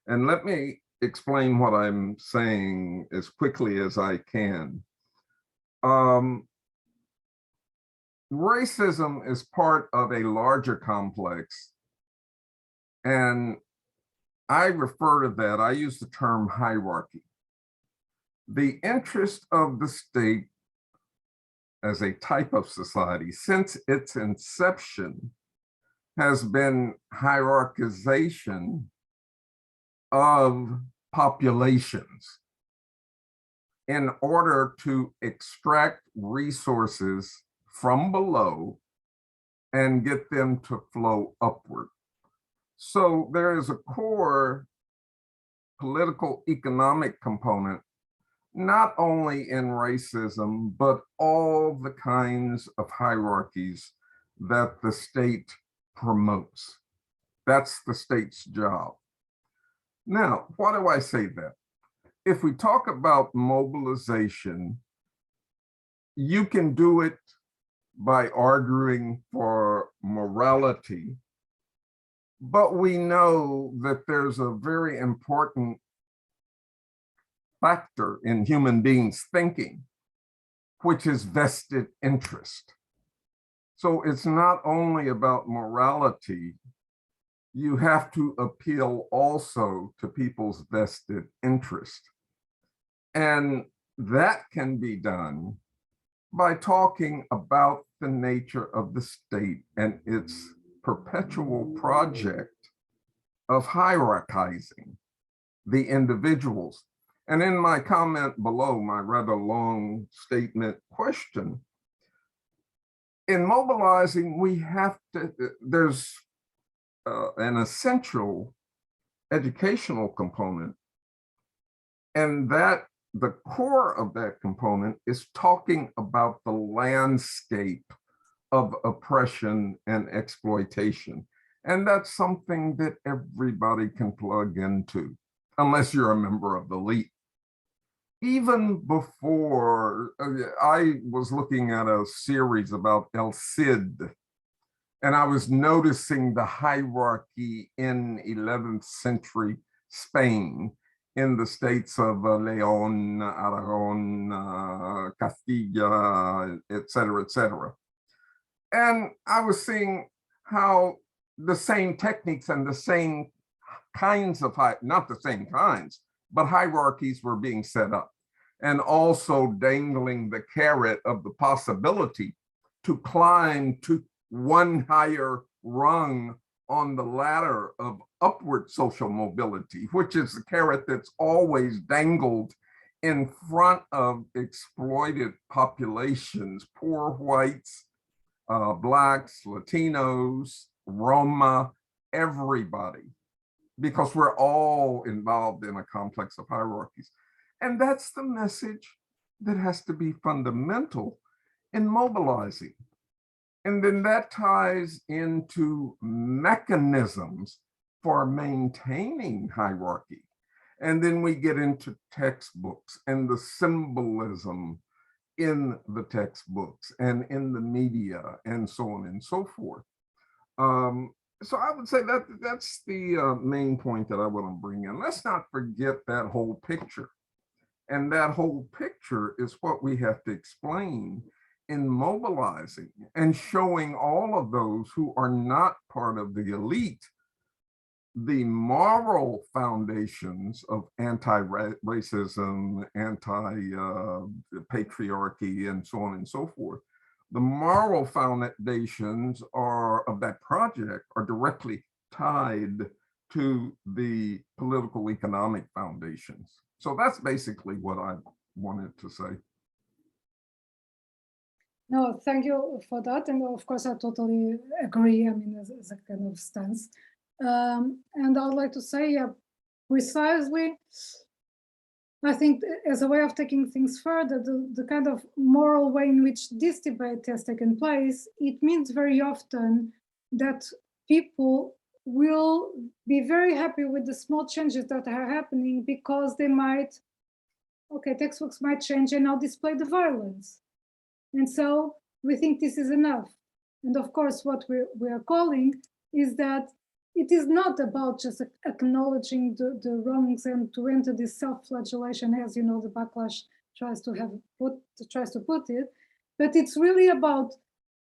And let me explain what I'm saying as quickly as I can. Racism is part of a larger complex, and I refer to that, I use the term hierarchy. The interest of the state as a type of society since its inception has been hierarchization of populations in order to extract resources from below and get them to flow upward. So there is a core political economic component not only in racism, but all the kinds of hierarchies that the state promotes. That's the state's job. Now, why do I say that? If we talk about mobilization, you can do it by arguing for morality, but we know that there's a very important factor in human beings thinking, which is vested interest. So it's not only about morality, you have to appeal also to people's vested interest. And that can be done by talking about the nature of the state and its perpetual project of hierarchizing the individuals. And in my comment below, my rather long statement question, in mobilizing, we have to, there's an essential educational component, and that the core of that component is talking about the landscape of oppression and exploitation. And that's something that everybody can plug into, unless you're a member of the elite. Even before, I was looking at a series about El Cid, and I was noticing the hierarchy in 11th century Spain in the states of León, Aragon, Castilla, et cetera, et cetera. And I was seeing how the same techniques and the same kinds of, not the same kinds, but hierarchies were being set up, and also dangling the carrot of the possibility to climb to one higher rung on the ladder of upward social mobility, which is the carrot that's always dangled in front of exploited populations, poor whites, Blacks, Latinos, Roma, everybody, because we're all involved in a complex of hierarchies. And that's the message that has to be fundamental in mobilizing. And then that ties into mechanisms for maintaining hierarchy. And then we get into textbooks and the symbolism in the textbooks and in the media and so on and so forth. So I would say that that's the main point that I want to bring in. Let's not forget that whole picture. And that whole picture is what we have to explain in mobilizing and showing all of those who are not part of the elite the moral foundations of anti-racism, anti-patriarchy, and so on and so forth. The moral foundations of that project are directly tied to the political economic foundations. So that's basically what I wanted to say. No, thank you for that. And of course, I totally agree. I mean, as a kind of stance. And I'd like to say, yeah, precisely, I think as a way of taking things further, the kind of moral way in which this debate has taken place, it means very often that people will be very happy with the small changes that are happening because they might, okay, textbooks might change and now display the violence. And so we think this is enough. And of course, what we are calling is that it is not about just acknowledging the wrongs and to enter this self-flagellation, as you know, the backlash tries to put it, but it's really about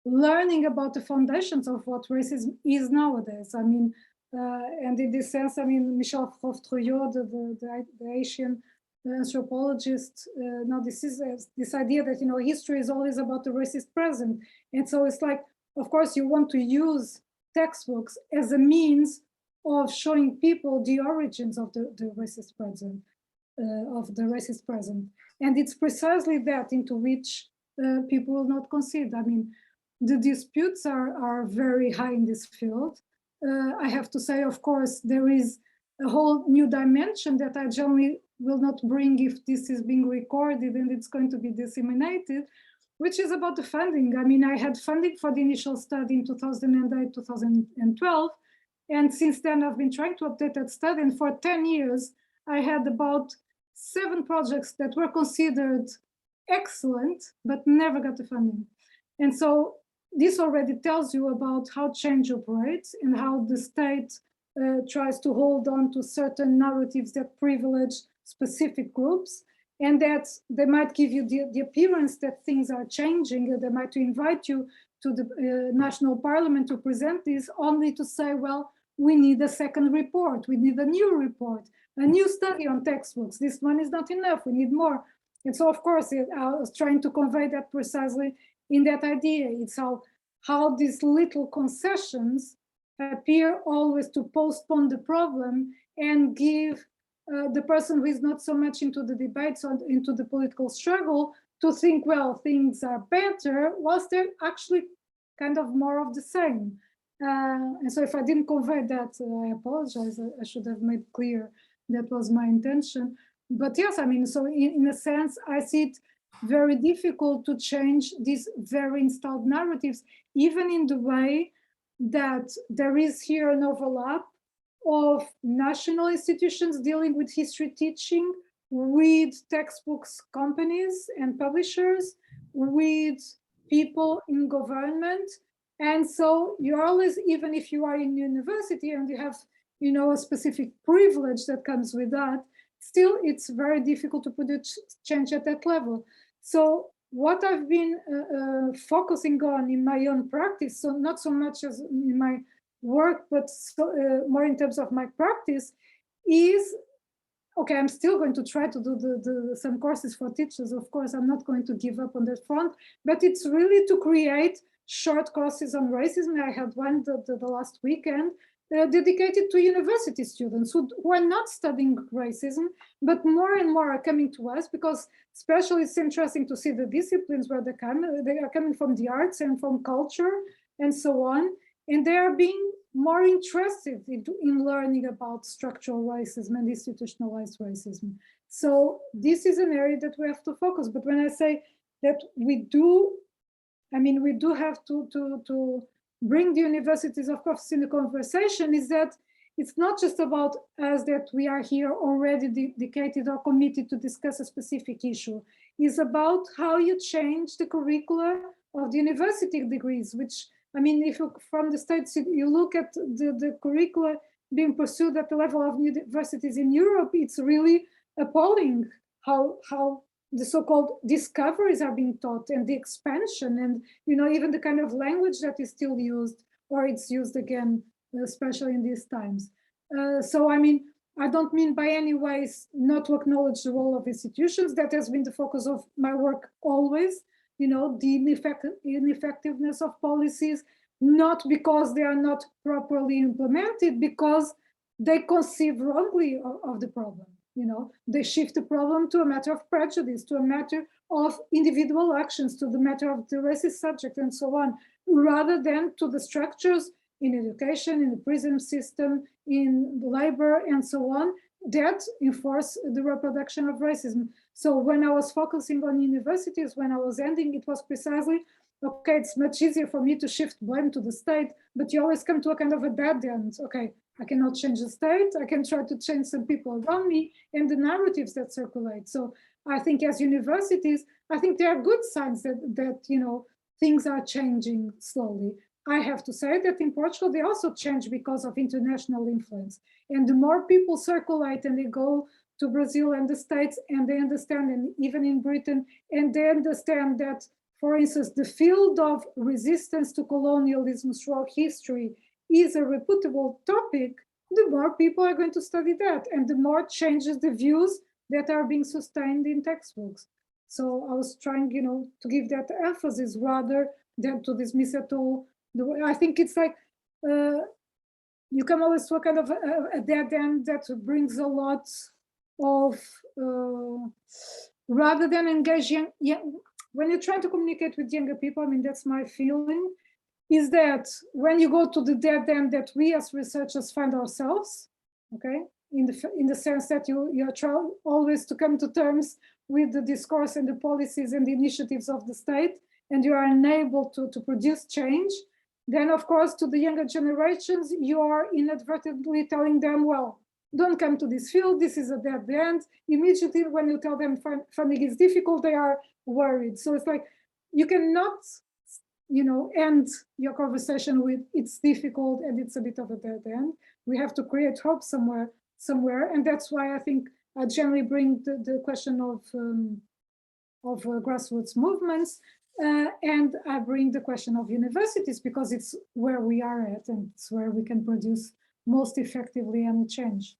learning about the foundations of what racism is nowadays. I mean, and in this sense, I mean, Michel Frouf-Trouillot, the Asian anthropologist, now this is this idea that, you know, history is always about the racist present. And so it's like, of course, you want to use textbooks as a means of showing people the origins of the racist present, And it's precisely that into which people will not concede. I mean, the disputes are very high in this field. I have to say, of course, there is a whole new dimension that I generally will not bring if this is being recorded and it's going to be disseminated, which is about the funding. I mean, I had funding for the initial study in 2008, 2012. And since then, I've been trying to update that study. And for 10 years, I had about 7 projects that were considered excellent, but never got the funding. And so this already tells you about how change operates and how the state tries to hold on to certain narratives that privilege specific groups, and that they might give you the appearance that things are changing, and they might invite you to the national parliament to present this, only to say, well, we need a second report, we need a new report, a new study on textbooks. This one is not enough, we need more. And so, of course, I was trying to convey that precisely in that idea. It's how these little concessions appear always to postpone the problem and give the person who is not so much into the debates or into the political struggle to think, well, things are better, whilst they're actually kind of more of the same. And so if I didn't convey that, I apologize. I should have made clear that was my intention. But yes, I mean, so in a sense, I see it very difficult to change these very installed narratives, even in the way that there is here an overlap of national institutions dealing with history teaching, with textbooks companies and publishers, with people in government. And so you're always, even if you are in university and you have, you know, a specific privilege that comes with that, still it's very difficult to put a change at that level. So what I've been focusing on in my own practice, so not so much as in my work, but more in terms of my practice, is, okay, I'm still going to try to do some courses for teachers. Of course, I'm not going to give up on that front, but it's really to create short courses on racism. I had one the last weekend dedicated to university students who are not studying racism, but more and more are coming to us, because especially it's interesting to see the disciplines where they are coming from the arts and from culture and so on. and they are being more interested in learning about structural racism and institutionalized racism. So this is an area that we have to focus. But when I say that we do have to bring the universities, of course, in the conversation, is that it's not just about us that we are here already dedicated or committed to discuss a specific issue. It's about how you change the curricula of the university degrees, which, I mean, if you, from the States, you look at the curricula being pursued at the level of universities in Europe, it's really appalling how the so-called discoveries are being taught, and the expansion, and even the kind of language that is still used, or it's used again, especially in these times. So I mean, I don't mean by any ways not to acknowledge the role of institutions. That has been the focus of my work always, the ineffectiveness of policies, not because they are not properly implemented, because they conceive wrongly of the problem. They shift the problem to a matter of prejudice, to a matter of individual actions, to the matter of the racist subject, and so on, rather than to the structures in education, in the prison system, in labor, and so on, that enforce the reproduction of racism. So when I was focusing on universities, when I was ending, it was precisely, okay, it's much easier for me to shift blame to the state, but you always come to a kind of a dead end. Okay, I cannot change the state, I can try to change some people around me and the narratives that circulate. So I think as universities, I think there are good signs that things are changing slowly. I have to say that in Portugal, they also change because of international influence. And the more people circulate and they go to Brazil and the States, and they understand, and even in Britain, and they understand that, for instance, the field of resistance to colonialism throughout history is a reputable topic, the more people are going to study that, and the more changes the views that are being sustained in textbooks. So I was trying, to give that emphasis rather than to dismiss at all. I think it's like you come always to a kind of a dead end that brings a lot of, rather than engaging, when you're trying to communicate with younger people, I mean, that's my feeling, is that when you go to the dead end that we as researchers find ourselves, okay, in the sense that you're trying always to come to terms with the discourse and the policies and the initiatives of the state, and you are unable to produce change, then of course to the younger generations, you are inadvertently telling them, well, don't come to this field, this is a dead end. Immediately when you tell them funding is difficult, they are worried. So it's like, you cannot end your conversation with it's difficult and it's a bit of a dead end. We have to create hope somewhere. And that's why I think I generally bring the question of grassroots movements, and I bring the question of universities, because it's where we are at, and it's where we can produce most effectively any change.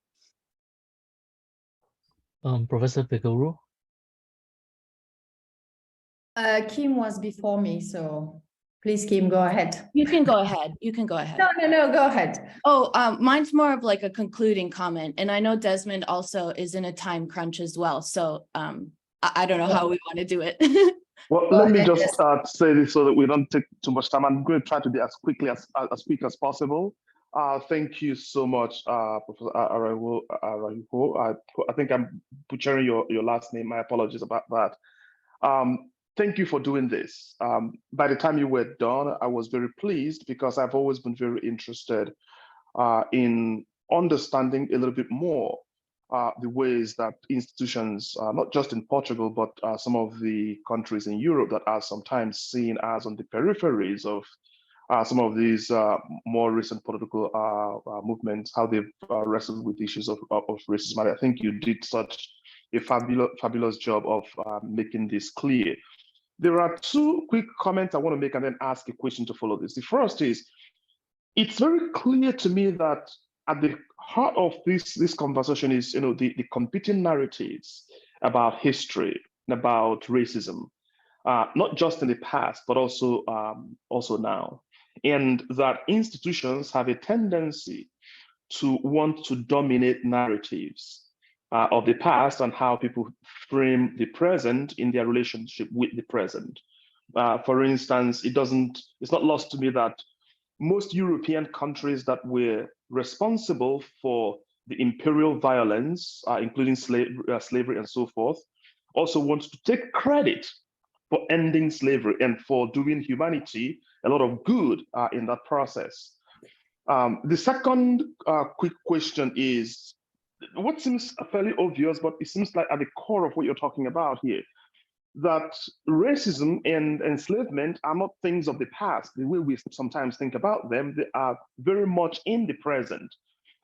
Professor Peguru? Kim was before me, so please, Kim, go ahead. You can go ahead. You can go ahead. No, go ahead. Oh, mine's more of like a concluding comment. And I know Desmond also is in a time crunch as well. So I don't know how we want to do it. Well, let me just say this so that we don't take too much time. I'm going to try to be as quick as possible. Thank you so much, Professor Araujo. I think I'm butchering your last name. My apologies about that. Thank you for doing this. By the time you were done, I was very pleased, because I've always been very interested in understanding a little bit more the ways that institutions, not just in Portugal, but some of the countries in Europe that are sometimes seen as on the peripheries of some of these more recent political movements, how they've wrestled with issues of racism. And I think you did such a fabulous job of making this clear. There are two quick comments I want to make and then ask a question to follow this. The first is, it's very clear to me that at the heart of this conversation is, the competing narratives about history and about racism, not just in the past, but also now. And that institutions have a tendency to want to dominate narratives of the past and how people frame the present in their relationship with the present. For instance, it's not lost to me that most European countries that were responsible for the imperial violence, including slavery and so forth, also want to take credit for ending slavery and for doing humanity a lot of good in that process. The second quick question is, what seems fairly obvious, but it seems like at the core of what you're talking about here, that racism and enslavement are not things of the past, the way we sometimes think about them. They are very much in the present.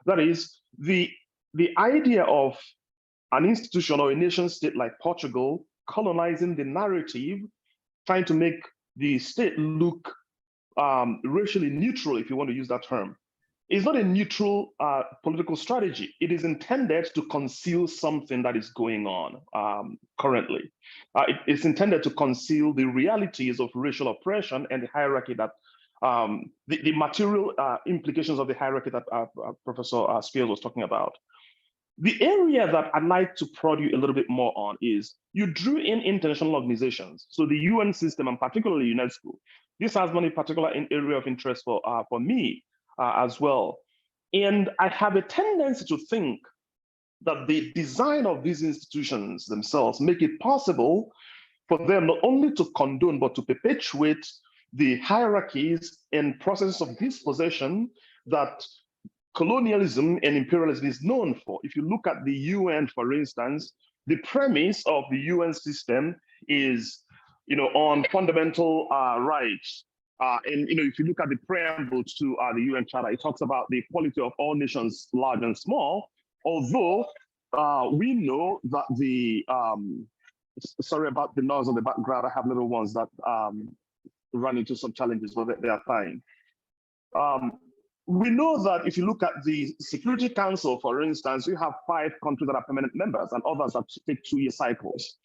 That is, the idea of an institution or a nation state like Portugal colonizing the narrative, trying to make the state look racially neutral, if you want to use that term, is not a neutral political strategy. It is intended to conceal something that is going on currently. It's intended to conceal the realities of racial oppression and the hierarchy that, the material implications of the hierarchy that Professor Spears was talking about. The area that I'd like to prod you a little bit more on is you drew in international organizations. So the UN system and particularly UNESCO. This has been a particular area of interest for me as well. And I have a tendency to think that the design of these institutions themselves make it possible for them not only to condone, but to perpetuate the hierarchies and processes of dispossession that colonialism and imperialism is known for. If you look at the UN, for instance, the premise of the UN system is, on fundamental rights. And if you look at the preamble to the UN Charter, it talks about the equality of all nations, large and small. Although we know that the sorry about the noise on the background. I have little ones that run into some challenges, but they are fine. We know that if you look at the Security Council, for instance, you have 5 countries that are permanent members and others that take 2-year cycles.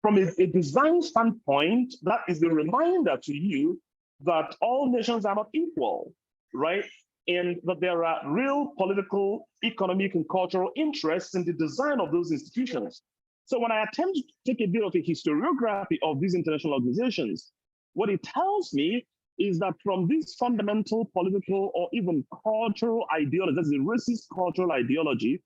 From a design standpoint, that is the reminder to you that all nations are not equal, right? And that there are real political, economic, and cultural interests in the design of those institutions. So when I attempt to take a bit of a historiography of these international organizations, what it tells me is that from this fundamental political or even cultural ideology, that's the racist cultural ideology,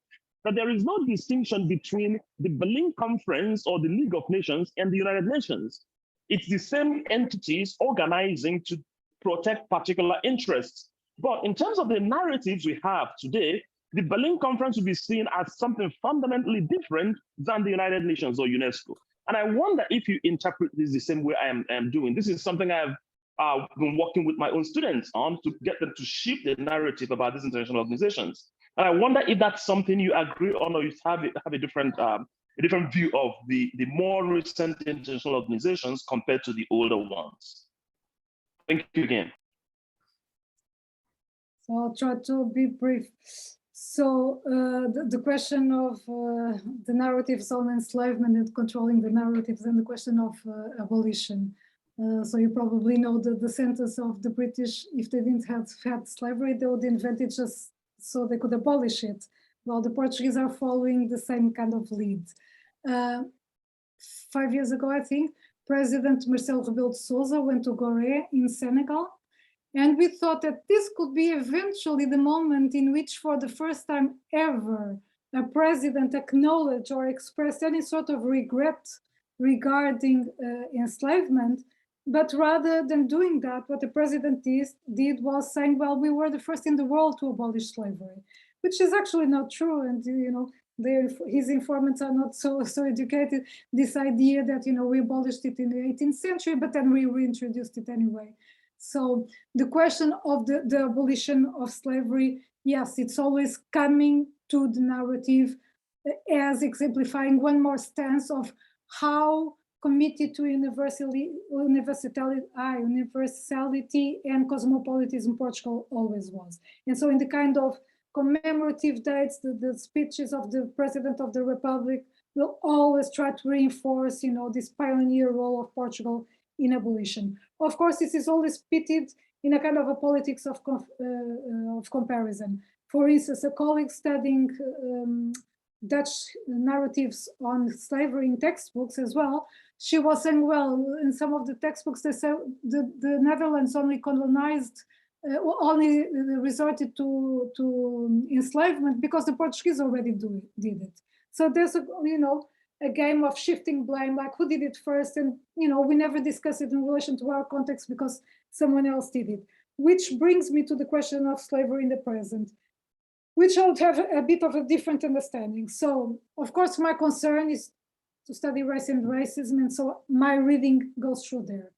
that there is no distinction between the Berlin Conference or the League of Nations and the United Nations. It's the same entities organizing to protect particular interests. But in terms of the narratives we have today, the Berlin Conference will be seen as something fundamentally different than the United Nations or UNESCO. And I wonder if you interpret this the same way I am doing. This is something I've been working with my own students on to get them to shift the narrative about these international organizations. And I wonder if that's something you agree on, or you have a different view of the more recent international organizations compared to the older ones. Thank you again. So I'll try to be brief. So the question of the narratives on enslavement and controlling the narratives, and the question of abolition. So you probably know that the sentence of the British, if they didn't have had slavery, they would invent it just so they could abolish it. Well, the Portuguese are following the same kind of lead. 5 years ago, I think, President Marcelo Rebelo de Sousa went to Gorée in Senegal, and we thought that this could be eventually the moment in which, for the first time ever, a president acknowledged or expressed any sort of regret regarding enslavement. But rather than doing that, what the president did was saying, well, we were the first in the world to abolish slavery, which is actually not true. And, his informants are not so educated. This idea that, we abolished it in the 18th century, but then we reintroduced it anyway. So the question of the abolition of slavery, yes, it's always coming to the narrative as exemplifying one more stance of how committed to universality and cosmopolitanism Portugal always was. And so in the kind of commemorative dates, the speeches of the President of the Republic will always try to reinforce, this pioneer role of Portugal in abolition. Of course, this is always pitted in a kind of a politics of comparison. For instance, a colleague studying Dutch narratives on slavery in textbooks as well, she was saying, well, in some of the textbooks, they say the Netherlands only colonized only resorted to enslavement because the Portuguese already did it. So there's a game of shifting blame, like who did it first, and we never discuss it in relation to our context because someone else did it. Which brings me to the question of slavery in the present, which I would have a bit of a different understanding. So, of course, my concern is to study race and racism, and so my reading goes through there.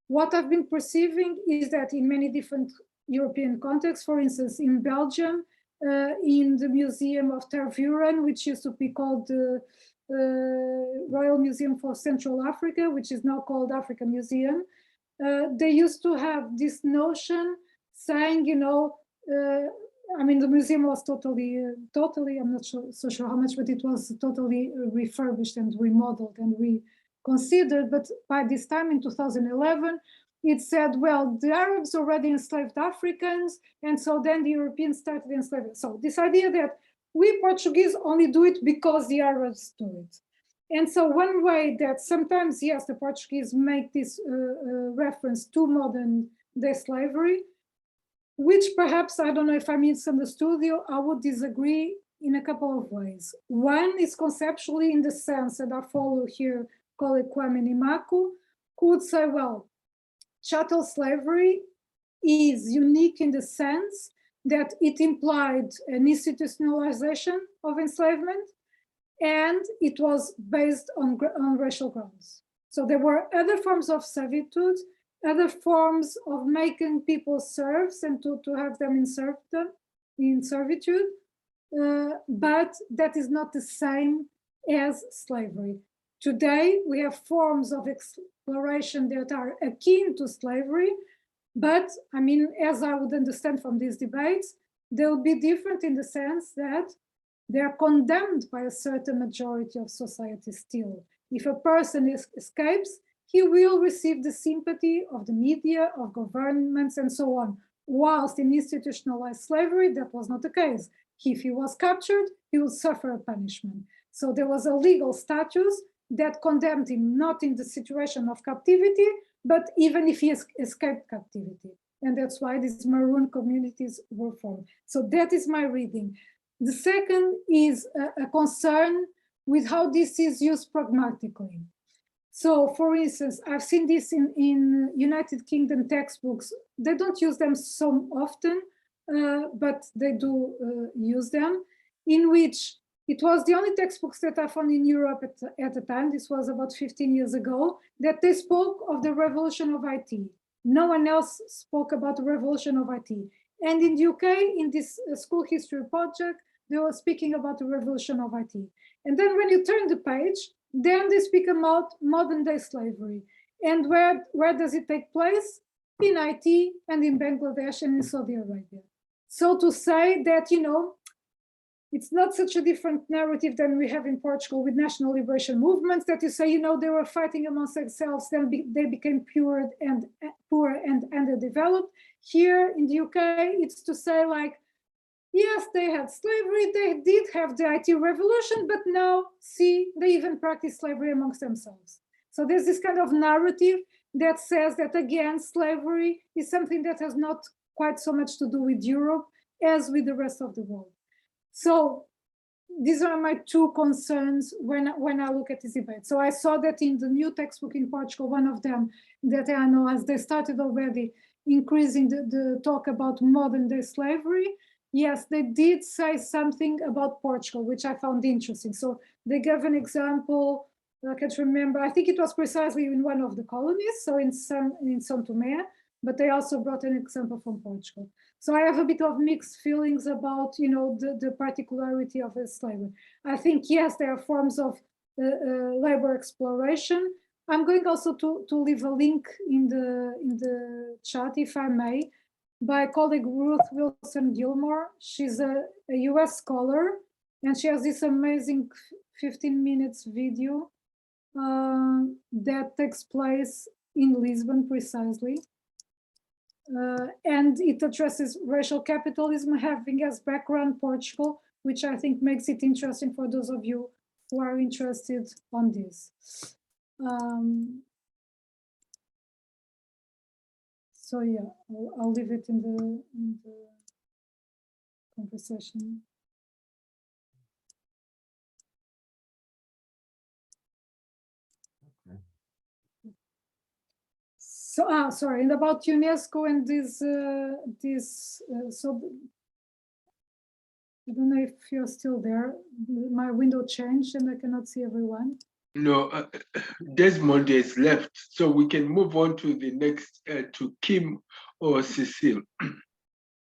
What I've been perceiving is that in many different European contexts, for instance, in Belgium, in the Museum of Tervuren, which used to be called the Royal Museum for Central Africa, which is now called Africa Museum, they used to have this notion saying, I mean, the museum was totally, I'm not so sure how much, but it was totally refurbished and remodeled and reconsidered. But by this time in 2011, it said, well, the Arabs already enslaved Africans, and so then the Europeans started enslaving. So this idea that we Portuguese only do it because the Arabs do it. And so one way that sometimes, yes, the Portuguese make this reference to modern day slavery, which perhaps, I don't know if I misunderstood you, I would disagree in a couple of ways. One is conceptually in the sense that I follow here colleague Kwame Nimaku, who would say, well, chattel slavery is unique in the sense that it implied an institutionalization of enslavement, and it was based on racial grounds. So there were other forms of servitude, other forms of making people serfs and to have them in servitude, but that is not the same as slavery. Today, we have forms of exploration that are akin to slavery, but I mean, as I would understand from these debates, they will be different in the sense that they are condemned by a certain majority of society still. If a person escapes, he will receive the sympathy of the media, of governments, and so on. Whilst in institutionalized slavery, that was not the case. If he was captured, he would suffer a punishment. So there was a legal status that condemned him, not in the situation of captivity, but even if he escaped captivity. And that's why these maroon communities were formed. So that is my reading. The second is a concern with how this is used pragmatically. So, for instance, I've seen this in United Kingdom textbooks. They don't use them so often, but they do use them, in which it was the only textbooks that I found in Europe at the time, this was about 15 years ago, that they spoke of the revolution of IT. No one else spoke about the revolution of IT. And in the UK, in this school history project, they were speaking about the revolution of IT. And then when you turn the page, then they speak about modern day slavery. And where does it take place? In IT and in Bangladesh and in Saudi Arabia. So to say that, it's not such a different narrative than we have in Portugal with national liberation movements, that you say, they were fighting amongst themselves, then they became poor and underdeveloped. Here in the UK, it's to say like, yes, they had slavery, they did have the IT revolution, but now, see, they even practice slavery amongst themselves. So there's this kind of narrative that says that, again, slavery is something that has not quite so much to do with Europe as with the rest of the world. So these are my two concerns when I look at this debate. So I saw that in the new textbook in Portugal, one of them that I know, as they started already increasing the talk about modern day slavery, yes, they did say something about Portugal, which I found interesting. So they gave an example, I can't remember, I think it was precisely in one of the colonies, so in São Tomé, but they also brought an example from Portugal. So I have a bit of mixed feelings about, the particularity of slavery. I think, yes, there are forms of labor exploration. I'm going also to leave a link in the chat, if I may, by colleague Ruth Wilson Gilmore. She's a US scholar, and she has this amazing 15 minutes video that takes place in Lisbon precisely. And it addresses racial capitalism, having as background Portugal, which I think makes it interesting for those of you who are interested on this. So yeah, I'll leave it in the conversation. So, sorry, and about UNESCO and so I don't know if you're still there. My window changed and I cannot see everyone. No, Desmond is left, so we can move on to the next, to Kim or Cecile.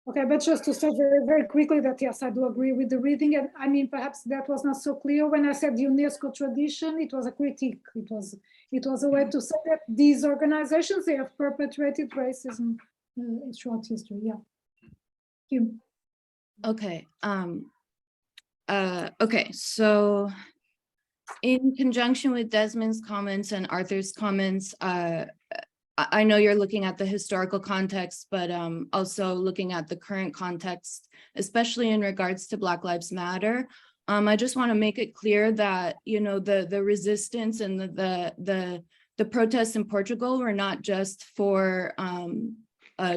Okay, but just to say very, very quickly that yes, I do agree with the reading. And I mean, perhaps that was not so clear when I said UNESCO tradition, it was a critique. It was a way to say that these organizations, they have perpetuated racism throughout history. Yeah. Kim. Okay. Okay, so in conjunction with Desmond's comments and Arthur's comments, I know you're looking at the historical context, but also looking at the current context, especially in regards to Black Lives Matter. I just want to make it clear that, you know, the resistance and the protests in Portugal were not just for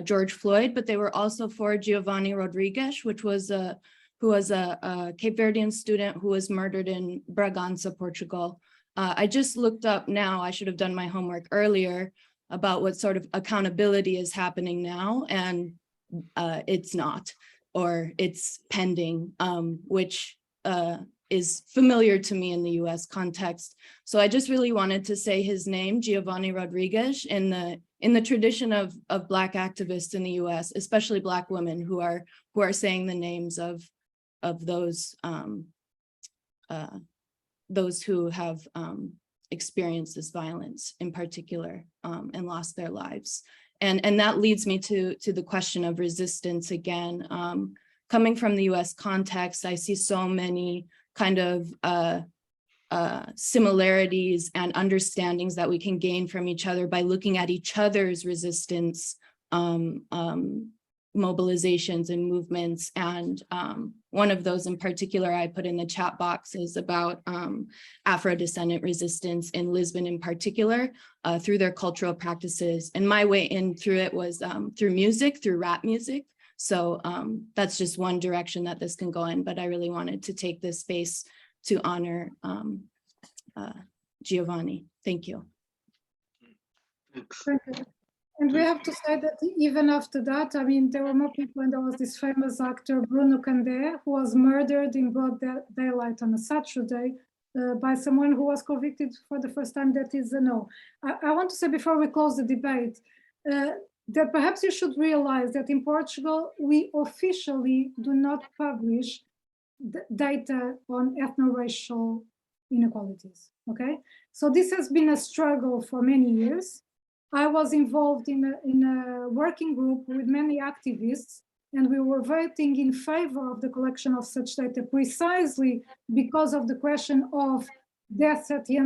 George Floyd, but they were also for Giovanni Rodrigues, who was a Cape Verdean student who was murdered in Bragança, Portugal. I just looked up now, I should have done my homework earlier, about what sort of accountability is happening now, and it's not, or it's pending, which is familiar to me in the US context. So I just really wanted to say his name, Giovanni Rodrigues, in the tradition of Black activists in the US, especially Black women who are saying the names of those who have experienced this violence in particular, and lost their lives. And that leads me to the question of resistance again. Coming from the US context, I see so many kind of similarities and understandings that we can gain from each other by looking at each other's resistance mobilizations and movements. And one of those in particular I put in the chat box is about Afro-descendant resistance in Lisbon in particular, through their cultural practices. And my way in through it was through music, through rap music. So that's just one direction that this can go in, but I really wanted to take this space to honor Giovanni. Thank you. Thank you. And we have to say that even after that, I mean, there were more people, and there was this famous actor, Bruno Candé, who was murdered in broad daylight on a Saturday by someone who was convicted for the first time. That is a no. I want to say before we close the debate, that perhaps you should realize that in Portugal, we officially do not publish data on ethno-racial inequalities, okay? So this has been a struggle for many years. I was involved in a working group with many activists, and we were voting in favor of the collection of such data precisely because of the question of deaths at the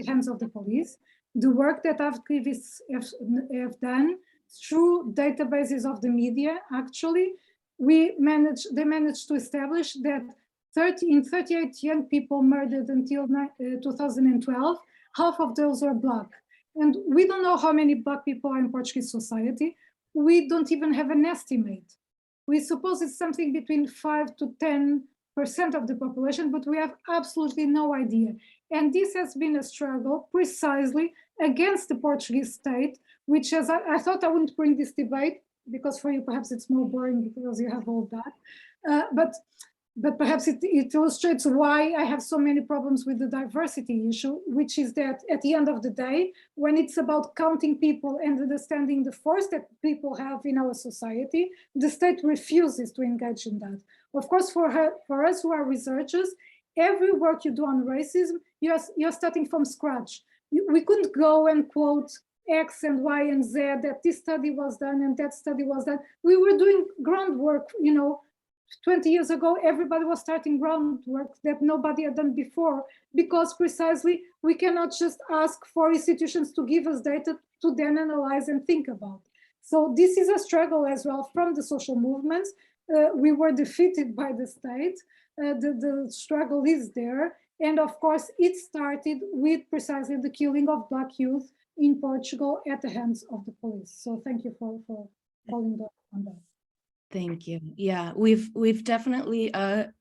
hands of the police. The work that activists have done through databases of the media, actually, they managed to establish that 38 young people murdered until 2012, half of those were Black. And we don't know how many Black people are in Portuguese society. We don't even have an estimate. We suppose it's something between 5 to 10% of the population, but we have absolutely no idea. And this has been a struggle precisely against the Portuguese state, which has, I thought I wouldn't bring this debate because for you perhaps it's more boring because you have all that. But perhaps it illustrates why I have so many problems with the diversity issue, which is that at the end of the day, when it's about counting people and understanding the force that people have in our society, the state refuses to engage in that. Of course, for us who are researchers, every work you do on racism, you're starting from scratch. We couldn't go and quote X and Y and Z, that this study was done and that study was done. We were doing groundwork, 20 years ago, everybody was starting groundwork that nobody had done before, because precisely we cannot just ask for institutions to give us data to then analyze and think about. So this is a struggle as well from the social movements. We were defeated by the state. The struggle is there. And of course, it started with precisely the killing of Black youth in Portugal at the hands of the police. So thank you for calling on that. Thank you. Yeah, we've definitely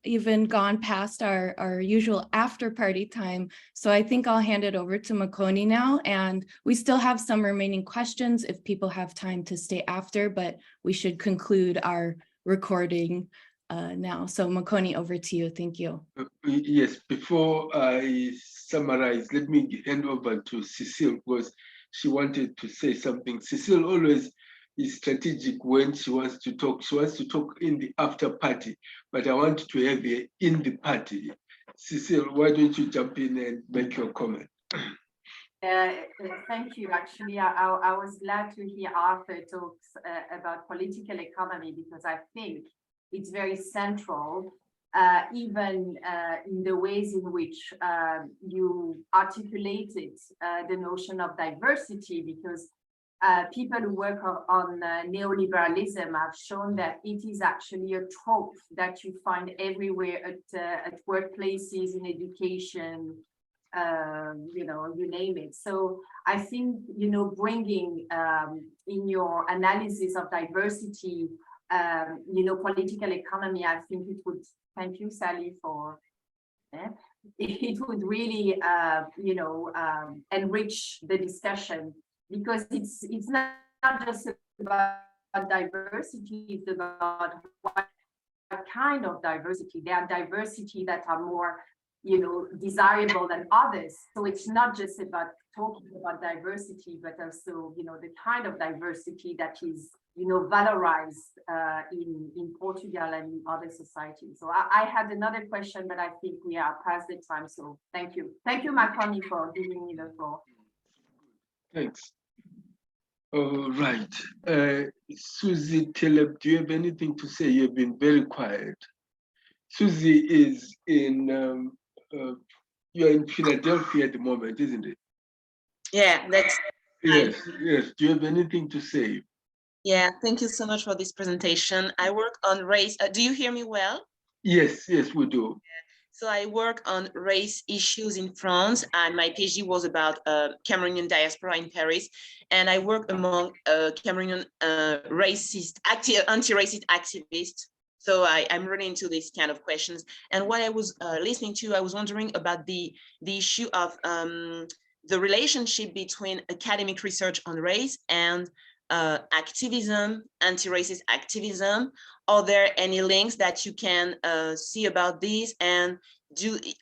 even gone past our usual after party time. So I think I'll hand it over to Makoni now. And we still have some remaining questions if people have time to stay after, but we should conclude our recording now. So Makoni, over to you. Thank you. Yes, before I summarize, let me hand over to Cecile because she wanted to say something. Cecile always is strategic when she wants to talk. She wants to talk in the after party, but I want to have her in the party. Cecile, why don't you jump in and make your comment? Thank you. Actually, I was glad to hear Arthur talks about political economy because I think it's very central, even in the ways in which you articulated the notion of diversity, because people who work on neoliberalism have shown that it is actually a trope that you find everywhere at workplaces, in education, you name it. So I think, bringing in your analysis of diversity, political economy, I think it would, thank you, Sally, for it would really, enrich the discussion, because it's not just about diversity, it's about what kind of diversity. There are diversity that are more, desirable than others. So it's not just about talking about diversity, but also, the kind of diversity that is, valorized in Portugal and in other societies. So I had another question, but I think we are past the time. So thank you. Thank you, Makoni, for giving me the floor. Thanks. All right. Susie Telep, do you have anything to say? You've been very quiet. Susie is in, you're in Philadelphia at the moment, isn't it? Yeah, that's yes. Yes. Do you have anything to say? Yeah, thank you so much for this presentation. I work on race. Do you hear me well? Yes, yes, we do. So I work on race issues in France, and my PhD was about Cameroonian diaspora in Paris. And I work among Cameroonian anti-racist activists. So I'm really into these kind of questions. And what I was listening to, I was wondering about the issue of the relationship between academic research on race and activism, anti-racist activism. Are there any links that you can see about these? And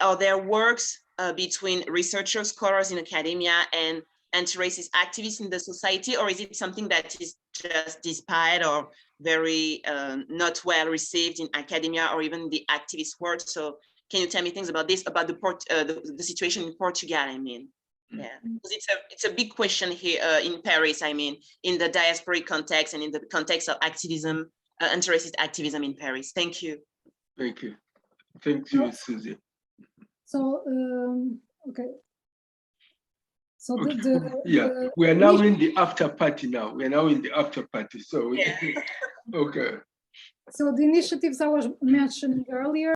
are there works between researchers, scholars in academia and anti-racist activists in the society? Or is it something that is just despite or very not well received in academia or even the activist world? So can you tell me things about this, about the situation in Portugal, I mean? Yeah, because it's a big question here in Paris, I mean, in the diasporic context and in the context of activism, anti-racist activism in Paris. Thank you. Thank you. Thank you, Susie. So, okay. So okay. We are now in the after party now. We are now in the after party. So, yeah. Okay. So the initiatives I was mentioning earlier,